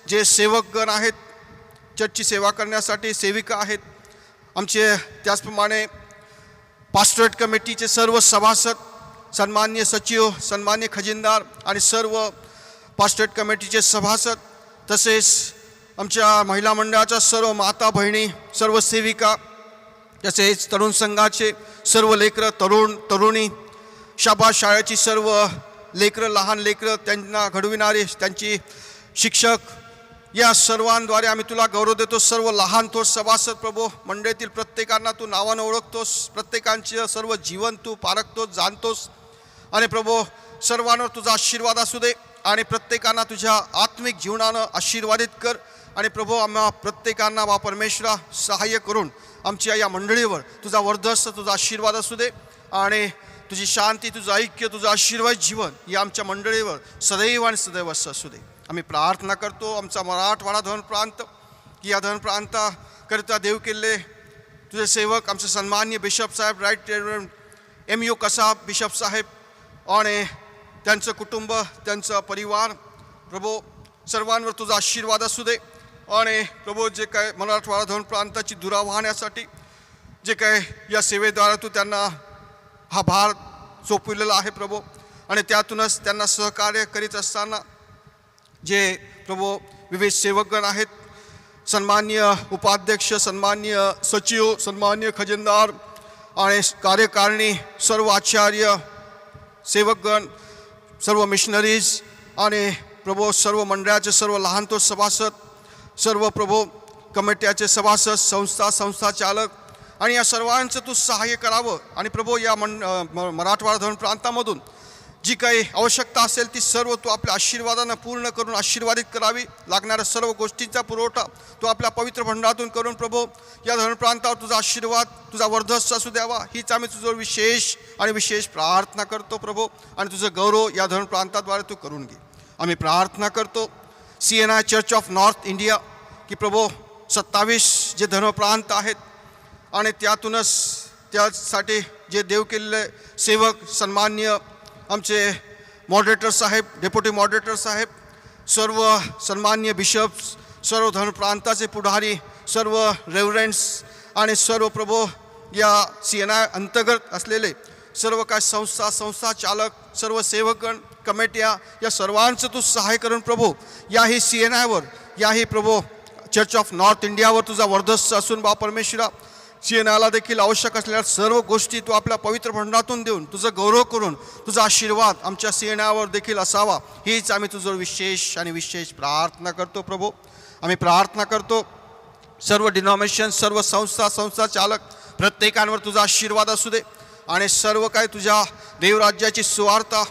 जे सेवकगण आहेत चर्चची सेवा करण्यासाठी सेविका आहेत आमचे, त्याचप्रमाणे पास्टरेट कमिटीचे सर्व सभासद, सन्मान्य सचिव, सन्मान्य खजिनदार आणि सर्व पास्टरेट कमिटीचे सभासद, तसेच आमच्या महिला मंडळाच्या सर्व माता बहिणी, सर्व सेविका, तसेच तरुण संघाचे सर्व लेकरं, तरुणी, शाबास शाळेची सर्व लेकरं, लहान लेकरं, त्यांना घडविणारे त्यांची शिक्षक, या सर्वांद्वारे आम्ही तुला गौरव देतो. सर्व लहान थोर सभासद प्रभू मंडळीतील प्रत्येकांना तू नावानं ओळखतोस, प्रत्येकांचे सर्व जीवन तू पारखतोस, जाणतोस आणि प्रभू सर्वांवर तुझा आशीर्वाद असू दे आणि प्रत्येकांना तुझ्या आत्मिक जीवनानं आशीर्वादित कर. आणि प्रभू आम्हा प्रत्येकांना वा परमेश्वरा सहाय्य करून आमच्या या मंडळीवर तुझा वर्धस्थ तुझा आशीर्वाद असू दे आणि तुझी शांती, तुझं ऐक्य, तुझं आशीर्वाद जीवन या आमच्या मंडळीवर सदैव आणि सदैव असू दे. आम्ही प्रार्थना करतो आमचा मराठवाडा धन प्रांत की या धन प्रांताकरिता देव किल्ले तुझे सेवक आमचे सन्मान्य बिशप साहेब, right reverend MU Kasab bishop साहेब आणि त्यांचं कुटुंब, त्यांचा परिवार, प्रभू सर्वांवर तुझा आशीर्वाद असू दे. आणि प्रभू जे काय मराठवाडा धन प्रांताची धुरा वाहण्यासाठी जे काय या सेवेद्वारा तू त्यांना हा भार सोपविलेला आहे प्रभू आणि त्यातूनच त्यांना सहकार्य करीत असताना जे प्रभू विविध सेवकगण आहेत, सन्मान्य उपाध्यक्ष, सन्मान्य सचिव, सन्मान्य खजिनदार आणि कार्यकारिणी, सर्व आचार्य, सेवकगण, सर्व मिशनरीज आणि प्रभू सर्व मंडळाचे सर्व लहान तो सभासद, सर्व प्रभू कमिट्याचे सभासद, संस्था चालक आणि या सर्वांचं तू सहाय्य करावं. आणि प्रभू या मराठवाडा धरण प्रांतामधून जी काही आवश्यकता असेल ती सर्व तू आपल्या आशीर्वादानं पूर्ण करून आशीर्वादित करावी. लागणाऱ्या सर्व गोष्टींचा पुरवठा तू आपल्या पवित्र भंडारातून करून प्रभू या धरण प्रांतावर तुझा आशीर्वाद, तुझा वर्धस्थ असू द्यावा, हीच आम्ही तुझं विशेष प्रार्थना करतो प्रभू. आणि तुझं गौरव या धरण प्रांताद्वारे तू करून घे. आम्ही प्रार्थना करतो CNI church of north India की प्रभू 27 जे धर्म प्रांत आहेत आणि त्यातूनच त्यासाठी जे देव केलेले सेवक, सन्मान्य आमचे मॉडरेटर साहेब, डेप्युटी मॉडरेटर साहेब, सर्व सन्मान्य बिशप्स, सर्व धर्म प्रांताचे पुढारी, सर्व रेव्हरंड्स आणि सर्व प्रभू या CNI अंतर्गत असलेले सर्व काय संस्था चालक, सर्व सेवकगण, कमिट्या, या सर्वांचं तू सहाय्य करून प्रभू याही CNIवर, याही प्रभू चर्च ऑफ नॉर्थ इंडियावर तुझा वर्धस्थ असून बा परमेश्वरा CNIला देखील आवश्यक असलेल्या सर्व गोष्टी तू आपल्या पवित्र भंडारातून देऊन तुझं गौरव करून तुझा आशीर्वाद आमच्या CNIवर देखील असावा, हीच आम्ही तुझं विशेष प्रार्थना करतो प्रभू. आम्ही प्रार्थना करतो सर्व डिनॉमिनेशन, सर्व संस्था चालक प्रत्येकांवर तुझा आशीर्वाद असू दे आणि सर्व काय तुझ्या देवराज्याची सुवार्ता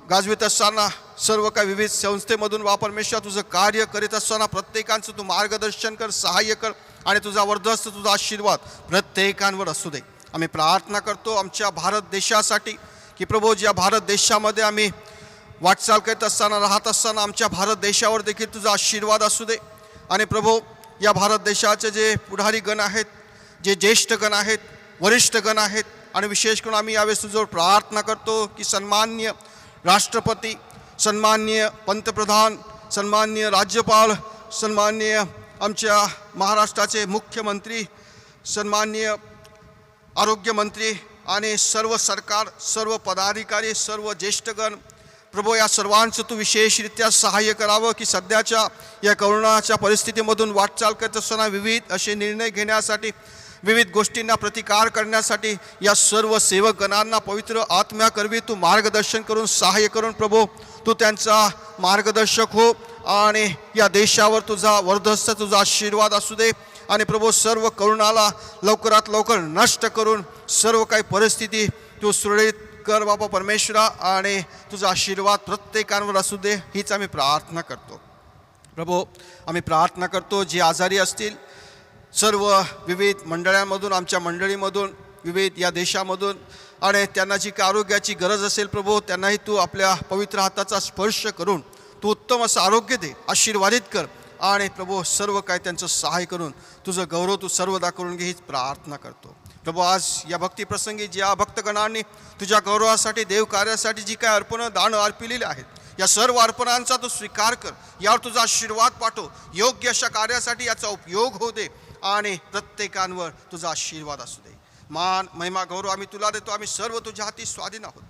गाजवित असताना सर्व काय विविध संस्थेमधून वा परमेश्वर तुझं कार्य करीत असताना प्रत्येकांचं तू मार्गदर्शन कर, सहाय्य कर आणि तुझा वर्धस्थ तुझा आशीर्वाद प्रत्येकांवर असू दे. आम्ही प्रार्थना करतो आमच्या भारत देशासाठी की प्रभू ज्या भारत देशामध्ये आम्ही वाटचाल करीत असताना राहत असताना आमच्या भारत देशावर देखील तुझा आशीर्वाद असू दे. आणि प्रभू या भारत देशाचे जे पुढारी गण आहेत, जे ज्येष्ठ गण आहेत, वरिष्ठ गण आहेत, आणि विशेष करून आम्ही यावेळेस तुझ्यावर प्रार्थना करतो की सन्माननीय राष्ट्रपती, सन्माननीय पंतप्रधान, सन्माननीय राज्यपाल, सन्माननीय आमच्या महाराष्ट्राचे मुख्यमंत्री, सन्माननीय आरोग्यमंत्री आणि सर्व सरकार, सर्व पदाधिकारी, सर्व ज्येष्ठगण, प्रभू या सर्वांचं तू विशेषरित्या सहाय्य करावं की सध्याच्या या कोरोनाच्या परिस्थितीमधून वाटचाल करत असताना विविध असे निर्णय घेण्यासाठी, विविध गोष्टींना प्रतिकार करण्यासाठी या सर्व सेवकगणांना पवित्र आत्म्याकरवी तू मार्गदर्शन करून सहाय्य करून प्रभू तू त्यांचा मार्गदर्शक हो आणि या देशावर तुझा वर्धस्थ तुझा आशीर्वाद असू दे. आणि प्रभू सर्व करुणाला लवकरात लवकर नष्ट करून सर्व काही परिस्थिती तू सुरळीत कर बाबा परमेश्वरा, आणि तुझा आशीर्वाद प्रत्येकांवर असू दे हीच आम्ही प्रार्थना करतो. प्रभू आम्ही प्रार्थना करतो जे आजारी असतील सर्व विविध मंडळांमधून, आमच्या मंडळीमधून, विविध या देशामधून, आणि त्यांना जी काही आरोग्याची गरज असेल प्रभू त्यांनाही तू आपल्या पवित्र हाताचा स्पर्श करून तू उत्तम असं आरोग्य दे, आशीर्वादित कर, आणि प्रभू सर्व काय त्यांचं सहाय्य करून तुझं गौरव तू सर्वदा करून घे हीच प्रार्थना करतो. प्रभू आज या भक्तिप्रसंगी ज्या भक्तगणांनी तुझ्या गौरवासाठी, देव कार्यासाठी जी काय अर्पणं दान अर्पिलेली आहेत, या सर्व अर्पणांचा तू स्वीकार कर, यावर तुझा आशीर्वाद पाठव, योग्य अशा कार्यासाठी याचा उपयोग होऊ दे, आणि प्रत्येकांवर तुझा आशीर्वाद असू दे. मान महिमा गौरव आम्ही तुला देतो. आम्ही सर्व तुझ्या हाती स्वाधीन आहोत.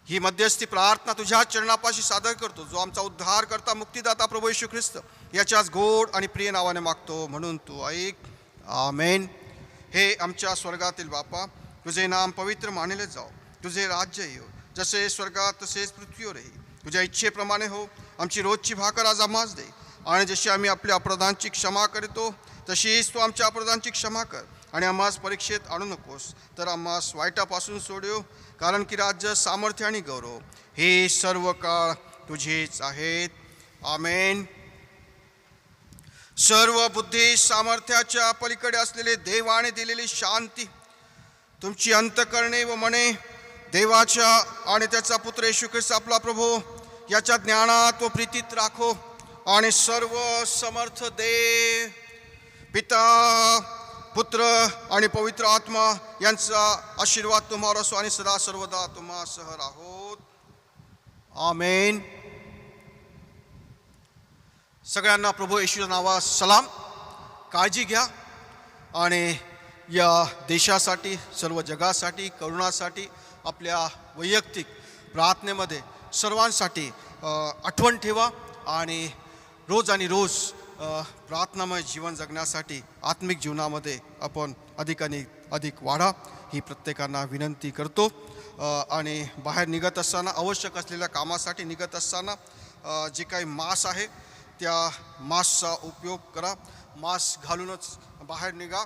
ही मध्यस्थी प्रार्थना तुझ्या चरणापाशी सादर करतो, जो आमचा उद्धार करता, मुक्तिदाता प्रभू येशू ख्रिस्त याच्याच गोड आणि प्रिय नावाने मागतो, म्हणून तू ऐक. आमेन. हे आमच्या स्वर्गातील बापा, तुझे नाम पवित्र मानले जाओ, तुझे राज्य येऊ, जसे स्वर्गात तसेच पृथ्वीवरही तुझ्या इच्छेप्रमाणे हो. आमची रोजची भाकर आज आम्हास दे, आणि जशी आम्ही आपल्या अपराधांची क्षमा करतो तशीच तू आमच्या अपराधांची क्षमा कर, आणि आम्हास परीक्षेत आणू नकोस, तर आम्हास वाईटापासून सोडव, कारण की राज्य, सामर्थ्य आणि गौरव हे सर्व काळ तुझेच आहेत. आमेन. सर्व बुद्धी सामर्थ्याच्या पलीकडे असलेले देवाने दिलेली शांती तुमची अंतकरणे व मने देवाच्या आणि त्याचा पुत्र येशू ख्रिस्त आपला प्रभू याच्या ज्ञानात व प्रीतीत राखो, आणि सर्व समर्थ देव पिता, पुत्र आणि पवित्र आत्मा यांचा आशीर्वाद तुम्हावर असो आणि सदा सर्वदा तुम्हा सह राहोत. आमेन. सगळ्यांना प्रभू येशूच्या नावात सलाम. काळजी घ्या, आणि या देशासाठी, सर्व जगासाठी, करुणासाठी, आपल्या वैयक्तिक प्रार्थनेमध्ये सर्वांसाठी आठवण ठेवा, आणि रोज आणि रोज प्रार्थनामय जीवन जगण्यासाठी आत्मिक जीवनामध्ये आपण अधिक वाढा ही प्रत्येकांना विनंती करतो. आणि बाहेर निघत असताना, आवश्यक असलेल्या कामासाठी निघत असताना जे काही मास्क आहे त्या मास्कचा उपयोग करा. मास्क घालूनच बाहेर निघा,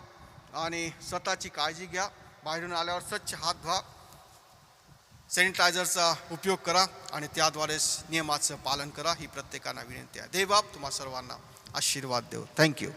आणि स्वतःची काळजी घ्या. बाहेरून आल्यावर स्वच्छ हात धुवा, सॅनिटायझरचा उपयोग करा, आणि त्याद्वारेच नियमाचं पालन करा ही प्रत्येकांना विनंती आहे. देव बाप तुम्हा सर्वांना आशीर्वाद देव. थँक्यू.